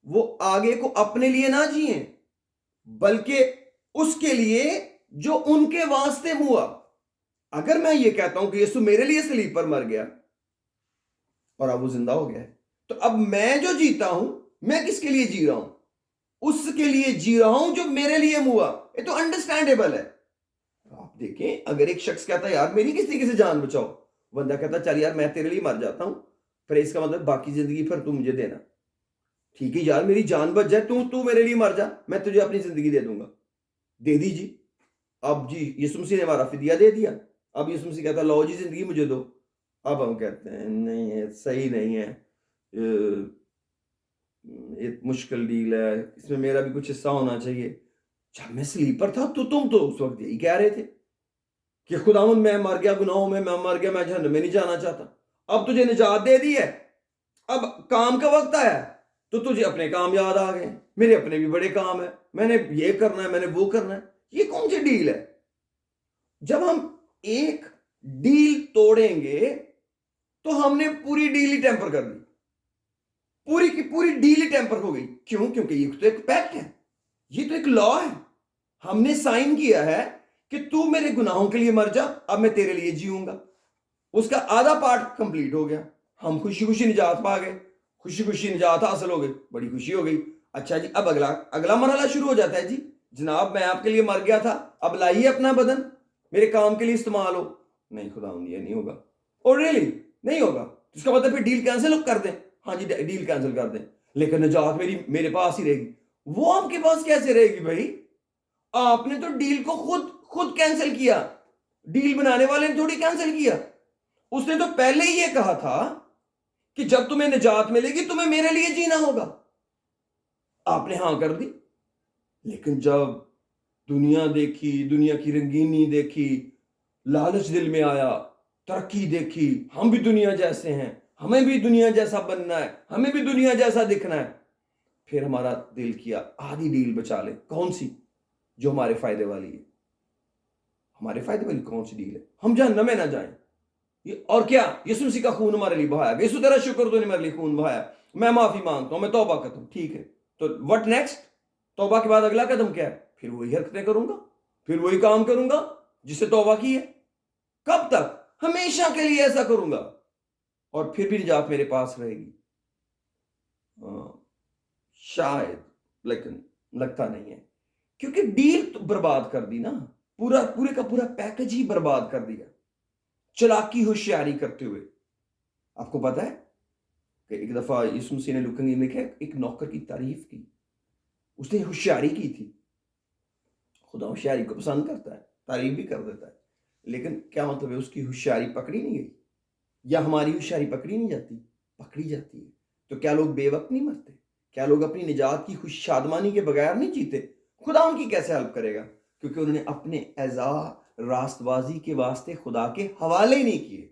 وہ آگے کو اپنے لیے نہ جئیں بلکہ اس کے لیے جو ان کے واسطے ہوا۔ اگر میں یہ کہتا ہوں کہ یسوع میرے لیے صلیب پر مر گیا اور اب وہ زندہ ہو گیا ہے، تو اب میں جو جیتا ہوں میں کس کے لیے جی رہا ہوں؟ اس کے لیے جی رہا ہوں جو میرے لیے ہوا۔ یہ تو انڈرسٹینڈیبل ہے۔ آپ دیکھیں اگر ایک شخص کہتا ہے یار میری کس طریقے سے جان بچاؤ، بندہ کہتا چل یار میں تیرے لیے مر جاتا ہوں، پھر اس کا مطلب باقی زندگی پھر تو مجھے دینا۔ ٹھیک ہے یار میری جان بچ جائے، تو میرے لیے مر جا، میں تجھے اپنی زندگی دے دوں گا، دے دی جی۔ اب جی یسوع مسیح نے ہمارا فدیہ دے دیا، اب یسوع مسیح کہتا لو جی زندگی مجھے دو۔ اب ہم کہتے ہیں نہیں صحیح نہیں ہے، ایک مشکل ڈیل ہے، اس میں میرا بھی کچھ حصہ ہونا چاہیے۔ جب میں سلیپر تھا تو تم تو اس وقت یہی کہہ رہے تھے کہ خداوند میں مر گیا گناہوں میں مر گیا، میں جہنم میں نہیں جانا چاہتا۔ اب تجھے نجات دے دی ہے، اب کام کا وقت آیا تو تجھے اپنے کام یاد آ گئے، میرے اپنے بھی بڑے کام ہیں، میں نے یہ کرنا ہے، میں نے وہ کرنا ہے۔ یہ کون سی ڈیل ہے؟ جب ہم ایک ڈیل توڑیں گے تو ہم نے پوری ڈیل ہی ٹیمپر کر دی، پوری کی پوری ڈیل ہی ٹیمپر ہو گئی۔ کیوں؟ کیونکہ یہ تو ایک پیکٹ ہے، یہ تو ایک لا ہے، ہم نے سائن کیا ہے کہ تو میرے گناہوں کے لیے مر جا، اب میں تیرے لیے جیوں گا۔ اس کا آدھا پارٹ کمپلیٹ ہو گیا، ہم خوشی خوشی نجات پا گئے، خوشی خوشی نجات حاصل ہو گئی، بڑی خوشی ہو گئی۔ اچھا جی اب اگلا مرحلہ شروع ہو جاتا ہے، جی جناب میں آپ کے لیے مر گیا تھا، اب لائیے اپنا بدن میرے کام کے لیے استعمال ہو۔ نہیں خداوند یہ نہیں ہوگا۔ اور ریلی نہیں ہوگا، اس کا مطلب پھر ڈیل کینسل کر دیں۔ ہاں جی ڈیل کینسل کر دیں، لیکن نجات میرے پاس ہی رہے گی۔ وہ آپ کے پاس کیسے رہے گی بھائی؟ آپ نے تو ڈیل کو خود کینسل کیا، ڈیل بنانے والے نے تھوڑی کینسل کیا۔ اس نے تو پہلے ہی یہ کہا تھا کہ جب تمہیں نجات ملے گی تمہیں میرے لیے جینا ہوگا۔ آپ نے ہاں کر دی، لیکن جب دنیا دیکھی، دنیا کی رنگینی دیکھی، لالچ دل میں آیا، ترقی دیکھی، ہم بھی دنیا جیسے ہیں، ہمیں بھی دنیا جیسا بننا ہے، ہمیں بھی دنیا جیسا دکھنا ہے، پھر ہمارا دل کیا آدھی ڈیل بچا لے۔ کون سی؟ جو ہمارے فائدے والی ہے۔ ہمارے فائدے والی کون سی ڈیل ہے؟ ہم جہنم میں نہ جائیں۔ اور کیا؟ یسوع مسیح کا خون ہمارے لیے بہایا گیا۔ یسوع تیرا شکر تو نے میرے لیے خون بہایا، میں معافی مانگتا ہوں، میں توبہ کرتا ہوں۔ ٹھیک ہے تو وٹ نیکسٹ؟ توبہ کے بعد اگلا قدم کیا ہے؟ پھر وہی حرکتیں کروں گا، پھر وہی کام کروں گا جس سے توبہ کی ہے۔ کب تک؟ ہمیشہ کے لیے ایسا کروں گا، اور پھر بھی نجات میرے پاس رہے گی؟ شاید، لیکن لگتا نہیں ہے، کیونکہ ڈیل تو برباد کر دی نا، پورے کا پورا پیکج ہی برباد کر دیا چلاکی ہوشیاری کرتے ہوئے۔ آپ کو پتا ہے کہ ایک دفعہ یسوع مسیح نے لوکا میں لکھا ایک نوکر کی تعریف کی، اس نے ہوشیاری کی تھی۔ خدا ہوشیاری کو پسند کرتا ہے، تعریف بھی کر دیتا ہے، لیکن کیا مطلب ہے اس کی ہوشیاری پکڑی نہیں گئی؟ یا ہماری ہوشیاری پکڑی نہیں جاتی؟ پکڑی جاتی ہے۔ تو کیا لوگ بے وقت نہیں مرتے؟ کیا لوگ اپنی نجات کی خوش شادمانی کے بغیر نہیں جیتے؟ خدا ان کی کیسے ہیلپ کرے گا؟ کیونکہ انہوں نے اپنے اعضاء راست بازی کے واسطے خدا کے حوالے نہیں کیے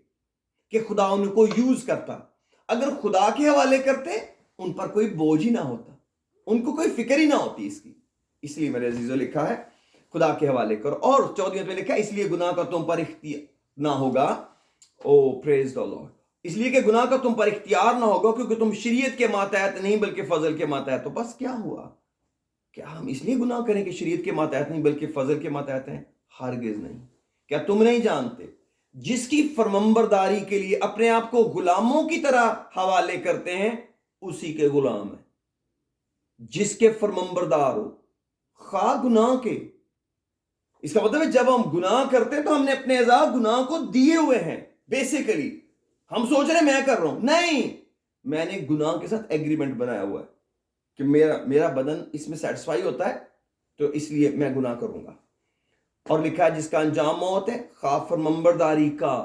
کہ خدا ان کو یوز کرتا۔ اگر خدا کے حوالے کرتے ان پر کوئی بوجھ ہی نہ ہوتا، ان کو کوئی فکر ہی نہ ہوتی اس کی اس لیے میرے عزیزوں لکھا ہے خدا کے حوالے کرو. اور 14 میں لکھا ہے اس لیے گناہ کا تم پر اختیار نہ ہوگا. او پریز دا لارڈ. اس لیے کہ گناہ کا تم پر اختیار نہ ہوگا کیونکہ تم شریعت کے ماتحت نہیں بلکہ فضل کے ماتحت. تو بس کیا ہوا؟ کیا ہم اس لیے گناہ کریں کہ شریعت کے ماتحت نہیں بلکہ فضل کے ماتحت ہیں؟ ہرگز نہیں. کیا تم نہیں جانتے جس کی فرمانبرداری کے لیے اپنے آپ کو غلاموں کی طرح حوالے کرتے ہیں اسی کے غلام ہیں. جس کے فرمانبردار ہو خواہ گناہ کے. اس کا مطلب ہے جب ہم گناہ کرتے ہیں تو ہم نے اپنے اعضاء گناہ کو دیے ہوئے ہیں. بیسیکلی ہم سوچ رہے ہیں میں کر رہا ہوں، نہیں، میں نے گناہ کے ساتھ ایگریمنٹ بنایا ہوا ہے کہ میرا بدن اس میں سیٹسفائی ہوتا ہے تو اس لیے میں گناہ کروں گا. اور لکھا ہے جس کا انجام موت ہے خواہ فرمانبرداری کا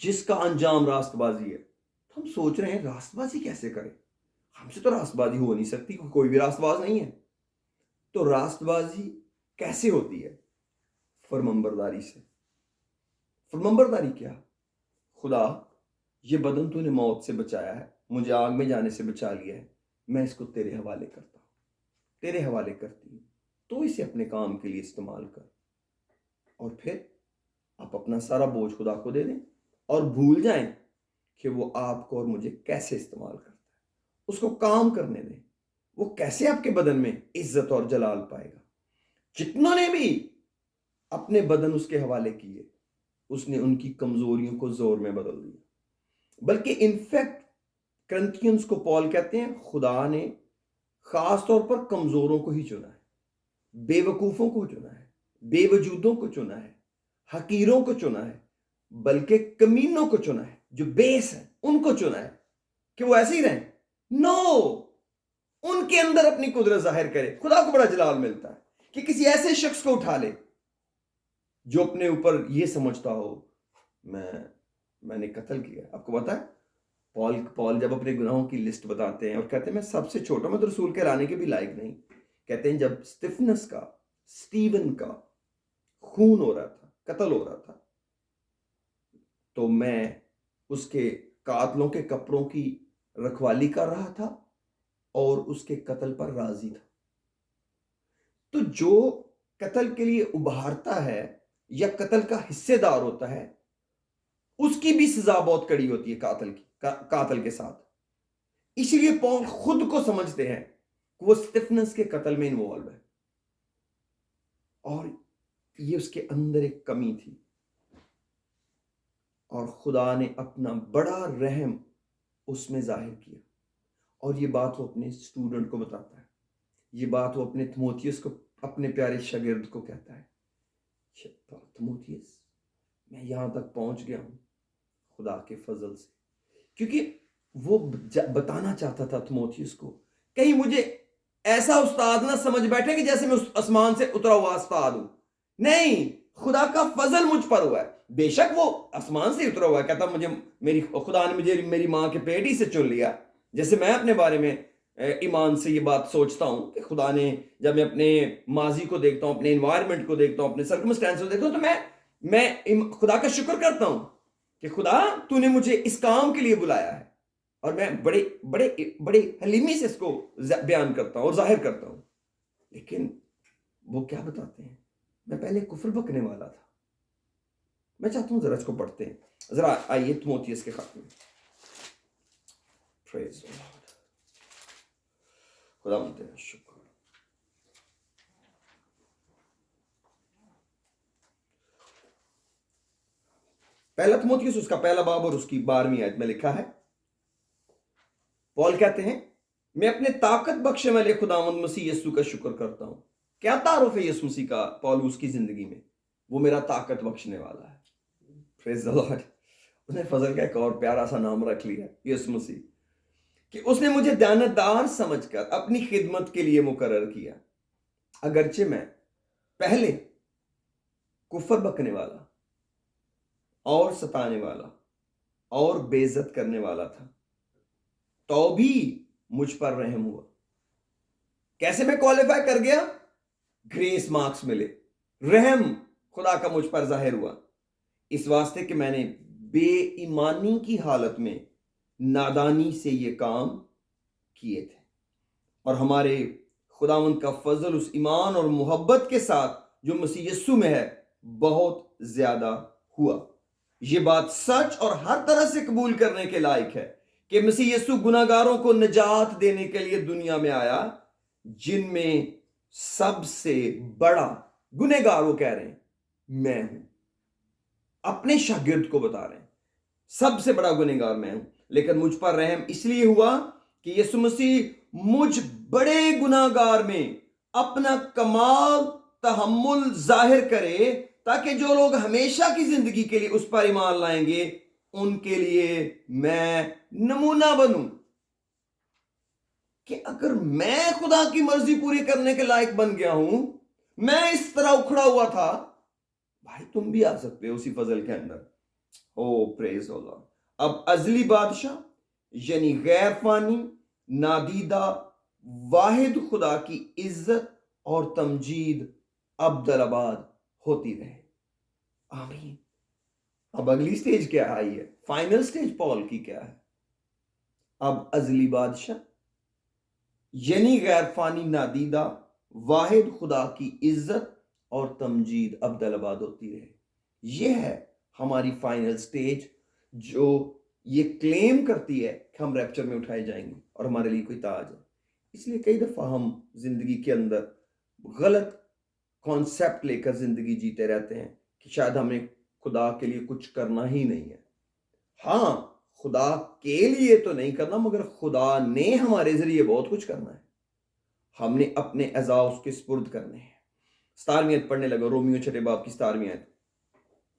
جس کا انجام راست بازی ہے. تو ہم سوچ رہے ہیں راست بازی کیسے کریں؟ ہم سے تو راست بازی ہو نہیں سکتی، کوئی بھی راست باز نہیں ہے. تو راست بازی کیسے ہوتی ہے؟ فرمانبرداری سے. فرمانبرداری کیا؟ خدا یہ بدن تو نے موت سے بچایا ہے، مجھے آگ میں جانے سے بچا لیا ہے، میں اس کو تیرے حوالے کرتا ہوں، تیرے حوالے کرتی ہوں، تو اسے اپنے کام کے لیے استعمال کر. اور پھر آپ اپنا سارا بوجھ خدا کو دے دیں اور بھول جائیں کہ وہ آپ کو اور مجھے کیسے استعمال کرتا ہے. اس کو کام کرنے دیں، وہ کیسے آپ کے بدن میں عزت اور جلال پائے گا. جتنوں نے بھی اپنے بدن اس کے حوالے کیے اس نے ان کی کمزوریوں کو زور میں بدل دیا. بلکہ انفیکٹ کرنتھینز کو پال کہتے ہیں خدا نے خاص طور پر کمزوروں کو ہی چنا ہے، بے وقوفوں کو چنا ہے، بے وجودوں کو چنا ہے، حقیروں کو چنا ہے، بلکہ کمینوں کو چنا ہے، جو بیس ہیں ان کو چنا ہے کہ وہ ایسے ہی رہیں. نو، ان کے اندر اپنی قدرت ظاہر کرے. خدا کو بڑا جلال ملتا ہے کہ کسی ایسے شخص کو اٹھا لے جو اپنے اوپر یہ سمجھتا ہو میں نے قتل کیا. آپ کو پتا ہے پال جب اپنے گناہوں کی لسٹ بتاتے ہیں اور کہتے ہیں میں سب سے چھوٹا، میں تو رسول کہلانے کے بھی لائق نہیں. کہتے ہیں جب اسٹیون کا خون ہو رہا تھا، قتل ہو رہا تھا، تو میں اس کے قاتلوں کے کپڑوں کی رکھوالی کر رہا تھا اور اس کے قتل پر راضی تھا. تو جو قتل کے لیے ابھارتا ہے یا قتل کا حصے دار ہوتا ہے اس کی بھی سزا بہت کڑی ہوتی ہے قاتل کے ساتھ. اس لیے پال خود کو سمجھتے ہیں کہ وہ اسٹیفنس کے قتل میں انوالو ہے اور یہ اس کے اندر ایک کمی تھی اور خدا نے اپنا بڑا رحم اس میں ظاہر کیا. اور یہ بات وہ اپنے اسٹوڈنٹ کو بتاتا ہے، یہ بات وہ اپنے تیموتھیوس کو، اپنے پیارے شاگرد کو کہتا ہے، تیموتھیوس میں یہاں تک پہنچ گیا ہوں خدا کے فضل سے. کیونکہ وہ بتانا چاہتا تھا تیموتھیوس کو کہیں مجھے ایسا استاد نہ سمجھ بیٹھے کہ جیسے میں آسمان سے اترا ہوا استاد ہوں. نہیں، خدا کا فضل مجھ پر ہوا ہے. بے شک وہ آسمان سے اترا ہوا ہے، کہتا خدا نے مجھے میری ماں کے پیٹ ہی سے چن لیا. جیسے میں اپنے بارے میں ایمان سے یہ بات سوچتا ہوں کہ خدا نے، جب میں اپنے ماضی کو دیکھتا ہوں، اپنے انوائرمنٹ کو دیکھتا ہوں، اپنے سرکمسٹانس کو دیکھتا ہوں، تو میں خدا کا شکر کرتا ہوں کہ خدا تو نے مجھے اس کام کے لیے بلایا ہے. اور میں بڑے حلیمی سے اس کو بیان کرتا ہوں اور ظاہر کرتا ہوں. لیکن وہ کیا بتاتے ہیں؟ میں پہلے کفر بکنے والا تھا. میں چاہتا ہوں ذرا اس کو پڑھتے ہیں، ذرا آئیے تیموتھیوس کے خط میں. Praise the Lord. خدا تیرا شکر. پہلا تیموتھیوس اس کا پہلا باب اور اس کی 12ویں آیت میں لکھا ہے، پال کہتے ہیں میں اپنے طاقت بخشنے والے خداوند مسیح یسوع کا شکر کرتا ہوں. کیا تعارف ہے یسوع مسیح کا پالوس کی زندگی میں؟ وہ میرا طاقت بخشنے والا ہے. Praise the Lord. اس نے فضل کا ایک اور پیارا سا نام رکھ لیا، یسوع مسیح، کہ اس نے مجھے دیانتدار سمجھ کر اپنی خدمت کے لیے مقرر کیا. اگرچہ میں پہلے کفر بکنے والا اور ستانے والا اور بے عزت کرنے والا تھا، تو بھی مجھ پر رحم ہوا. کیسے میں کوالیفائی کر گیا؟ گریس مارکس ملے، رحم خدا کا مجھ پر ظاہر ہوا، اس واسطے کہ میں نے بے ایمانی کی حالت میں نادانی سے یہ کام کیے تھے اور ہمارے خداوند کا فضل اس ایمان اور محبت کے ساتھ جو مسیح یسوع میں ہے بہت زیادہ ہوا۔ یہ بات سچ اور ہر طرح سے قبول کرنے کے لائق ہے کہ مسیح یسوع گناہ گاروں کو نجات دینے کے لیے دنیا میں آیا، جن میں سب سے بڑا گنہ گار وہ کہہ رہے ہیں میں ہوں، اپنے شاگرد کو بتا رہے ہیں سب سے بڑا گنہ گار میں ہوں، لیکن مجھ پر رحم اس لیے ہوا کہ یسوع مسیح مجھ بڑے گناہ گار میں اپنا کمال تحمل ظاہر کرے، تاکہ جو لوگ ہمیشہ کی زندگی کے لیے اس پر ایمان لائیں گے ان کے لیے میں نمونہ بنوں کہ اگر میں خدا کی مرضی پوری کرنے کے لائق بن گیا ہوں، میں اس طرح اکھڑا ہوا تھا، بھائی تم بھی آ سکتے ہو اسی فضل کے اندر۔ او پریز اللہ۔ اب ازلی بادشاہ یعنی غیر فانی نادیدہ واحد خدا کی عزت اور تمجید ابدالآباد ہوتی رہے، آمین۔ اب اگلی سٹیج کیا آئی ہے؟ فائنل سٹیج پال کی کیا ہے؟ اب ازلی بادشاہ یعنی غیر فانی نادیدہ واحد خدا کی عزت اور تمجید ابدالآباد ہوتی رہے، یہ ہے ہماری فائنل سٹیج جو یہ کلیم کرتی ہے کہ ہم ریپچر میں اٹھائے جائیں گے اور ہمارے لیے کوئی تاج ہے۔ اس لیے کئی دفعہ ہم زندگی کے اندر غلط کانسیپٹ لے کر زندگی جیتے رہتے ہیں کہ شاید ہمیں خدا کے لیے کچھ کرنا ہی نہیں ہے۔ ہاں، خدا کے لیے تو نہیں کرنا، مگر خدا نے ہمارے ذریعے بہت کچھ کرنا ہے، ہم نے اپنے اعضاء اس کے سپرد کرنے ہیں۔ 17ویں آیت پڑھنے لگا، رومیو 6 باب کی 17ویں آیت۔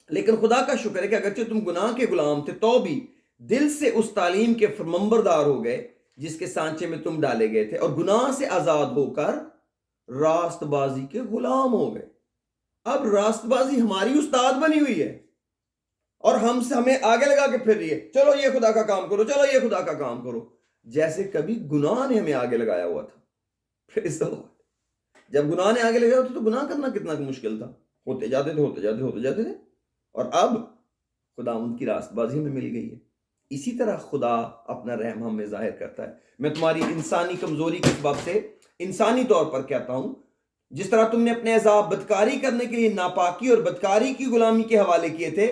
لیکن خدا کا شکر ہے کہ اگرچہ تم گناہ کے غلام تھے تو بھی دل سے اس تعلیم کے فرمانبردار ہو گئے جس کے سانچے میں تم ڈالے گئے تھے، اور گناہ سے آزاد ہو کر راست بازی کے غلام ہو گئے۔ اب راست بازی ہماری استاد بنی ہوئی ہے اور ہمیں آگے لگا کے پھر رہی ہے، چلو یہ خدا کا کام کرو، چلو یہ خدا کا کام کرو، جیسے کبھی گناہ نے ہمیں آگے لگایا ہوا تھا۔ Praise the Lord۔ جب گناہ نے آگے لگایا تو گناہ کرنا کتنا مشکل تھا، ہوتے جاتے تھے، اور اب خدا ان کی راست بازی میں مل گئی ہے۔ اسی طرح خدا اپنا رحم ہمیں ظاہر کرتا ہے۔ میں تمہاری انسانی کمزوری کے سبب سے انسانی طور پر کہتا ہوں، جس طرح تم نے اپنے اعضاء بدکاری کرنے کے لیے ناپاکی اور بدکاری کی غلامی کے حوالے کیے تھے،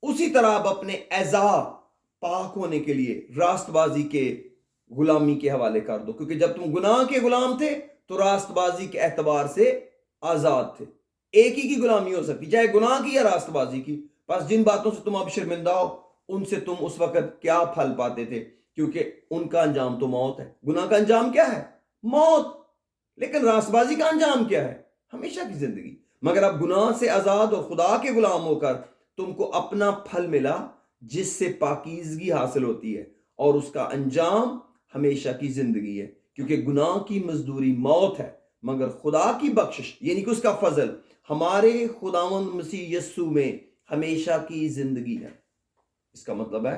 اسی طرح اب اپنے اعضاء پاک ہونے کے لیے راست بازی کے غلامی کے حوالے کر دو، کیونکہ جب تم گناہ کے غلام تھے تو راست بازی کے اعتبار سے آزاد تھے۔ ایک ہی کی غلامی ہو سکتی، چاہے گناہ کی یا راست بازی کی۔ بس جن باتوں سے تم اب شرمندہ ہو ان سے تم اس وقت کیا پھل پاتے تھے، کیونکہ ان کا انجام تو موت ہے۔ گناہ کا انجام کیا ہے؟ موت۔ لیکن راست بازی کا انجام کیا ہے؟ ہمیشہ کی زندگی۔ مگر اب گناہ سے آزاد اور خدا کے غلام ہو کر تم کو اپنا پھل ملا جس سے پاکیزگی حاصل ہوتی ہے، اور اس کا انجام ہمیشہ کی زندگی ہے، کیونکہ گناہ کی مزدوری موت ہے، مگر خدا کی بخشش یعنی کہ اس کا فضل ہمارے خداوند مسیح یسوع میں ہمیشہ کی زندگی ہے۔ اس کا مطلب ہے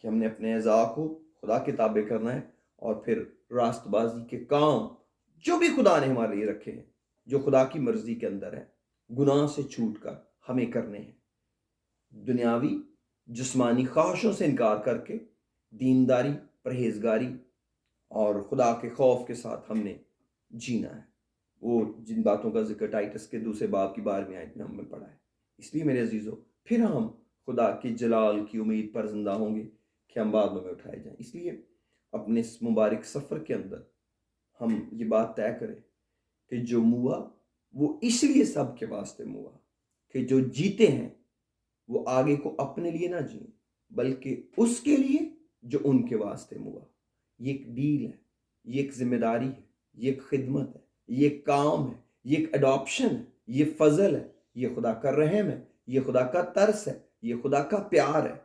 کہ ہم نے اپنے اعضاء کو خدا کے تابع کرنا ہے، اور پھر راست بازی کے کام جو بھی خدا نے ہمارے لیے رکھے ہیں، جو خدا کی مرضی کے اندر ہے، گناہ سے چھوٹ کر ہمیں کرنے ہیں۔ دنیاوی جسمانی خواہشوں سے انکار کر کے دینداری، پرہیزگاری اور خدا کے خوف کے ساتھ ہم نے جینا ہے۔ وہ جن باتوں کا ذکر ٹائٹس کے 2 باب کی 12ویں آیت میں ہم نے پڑھا ہے۔ اس لیے میرے عزیزو، پھر ہم خدا کے جلال کی امید پر زندہ ہوں گے کہ ہم بعد میں اٹھائے جائیں۔ اس لیے اپنے اس مبارک سفر کے اندر ہم یہ بات طے کریں کہ جو ہوا وہ اس لیے سب کے واسطے ہوا کہ جو جیتے ہیں وہ آگے کو اپنے لیے نہ جئیں، بلکہ اس کے لیے جو ان کے واسطے ہوا۔ یہ ایک ڈیل ہے، یہ ایک ذمہ داری ہے، یہ ایک خدمت ہے، یہ ایک کام ہے، یہ ایک اڈاپشن ہے، یہ فضل ہے، یہ خدا کا رحم ہے، یہ خدا کا ترس ہے، یہ خدا کا پیار ہے۔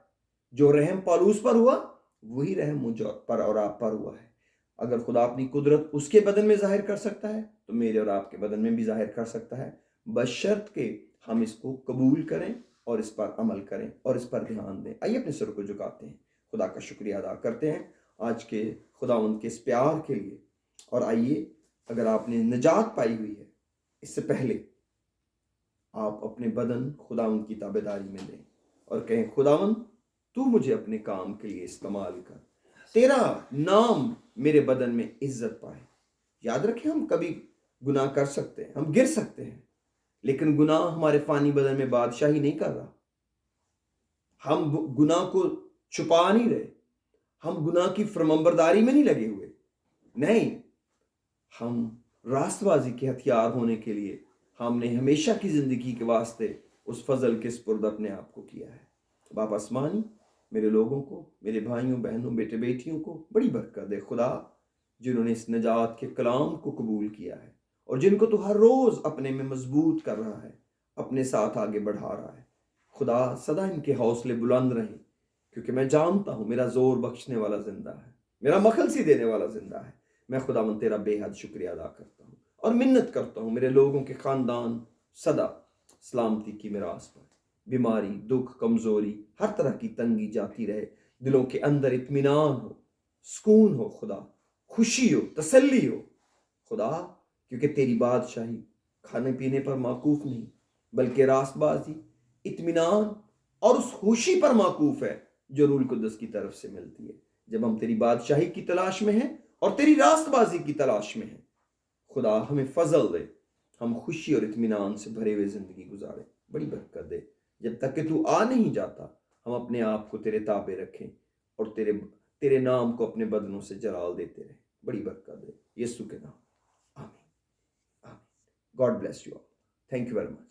جو رحم پالوس پر ہوا وہی رحم مجھ پر اور آپ پر ہوا ہے۔ اگر خدا اپنی قدرت اس کے بدن میں ظاہر کر سکتا ہے تو میرے اور آپ کے بدن میں بھی ظاہر کر سکتا ہے، بشرط کہ ہم اس کو قبول کریں اور اس پر عمل کریں اور اس پر دھیان دیں۔ آئیے اپنے سر کو جھکاتے ہیں، خدا کا شکریہ ادا کرتے ہیں آج کے خداوند کے اس پیار کے لیے۔ اور آئیے، اگر آپ نے نجات پائی ہوئی ہے، اس سے پہلے آپ اپنے بدن خداوند کی تابعداری میں لیں اور کہیں، خداوند تو مجھے اپنے کام کے لیے استعمال کر، تیرا نام میرے بدن میں عزت پائے۔ یاد رکھیں، ہم کبھی گناہ کر سکتے ہیں، ہم گر سکتے ہیں، لیکن گناہ ہمارے فانی بدن میں بادشاہی نہیں کر رہا. ہم گناہ کو چھپا نہیں رہے، ہم گناہ کی فرمانبرداری میں نہیں لگے ہوئے. نہیں، ہم راست بازی کے ہتھیار ہونے کے لیے ہم نے ہمیشہ کی زندگی کے واسطے اس فضل کے سپرد اپنے آپ کو کیا ہے. باپ آسمانی میرے لوگوں کو، میرے بھائیوں بہنوں بیٹے بیٹیوں کو بڑی برکت دے خدا، جنہوں نے اس نجات کے کلام کو قبول کیا ہے اور جن کو تو ہر روز اپنے میں مضبوط کر رہا ہے، اپنے ساتھ آگے بڑھا رہا ہے. خدا سدا ان کے حوصلے بلند رہیں، کیونکہ میں جانتا ہوں میرا زور بخشنے والا زندہ ہے، میرا مخلصی دینے والا زندہ ہے. میں خداوند تیرا بے حد شکریہ ادا کرتا ہوں اور منت کرتا ہوں میرے لوگوں کے خاندان سدا سلامتی کی میراث پر. بیماری، دکھ، کمزوری، ہر طرح کی تنگی جاتی رہے، دلوں کے اندر اطمینان ہو، سکون ہو خدا، خوشی ہو، تسلی ہو خدا، کیونکہ تیری بادشاہی کھانے پینے پر موقوف نہیں بلکہ راست بازی، اطمینان اور اس خوشی پر موقوف ہے جو روح القدس کی طرف سے ملتی ہے جب ہم تیری بادشاہی کی تلاش میں ہیں اور تیری راست بازی کی تلاش میں ہیں. خدا ہمیں فضل دے، ہم خوشی اور اطمینان سے بھرے ہوئے زندگی گزارے. بڑی برکت دے، جب تک کہ تو آ نہیں جاتا ہم اپنے آپ کو تیرے تابع رکھیں اور تیرے نام کو اپنے بدنوں سے جلال دیتے رہیں. بڑی برکت دے یسوع کے نام، آمین آمین. God bless you all. Thank you very much.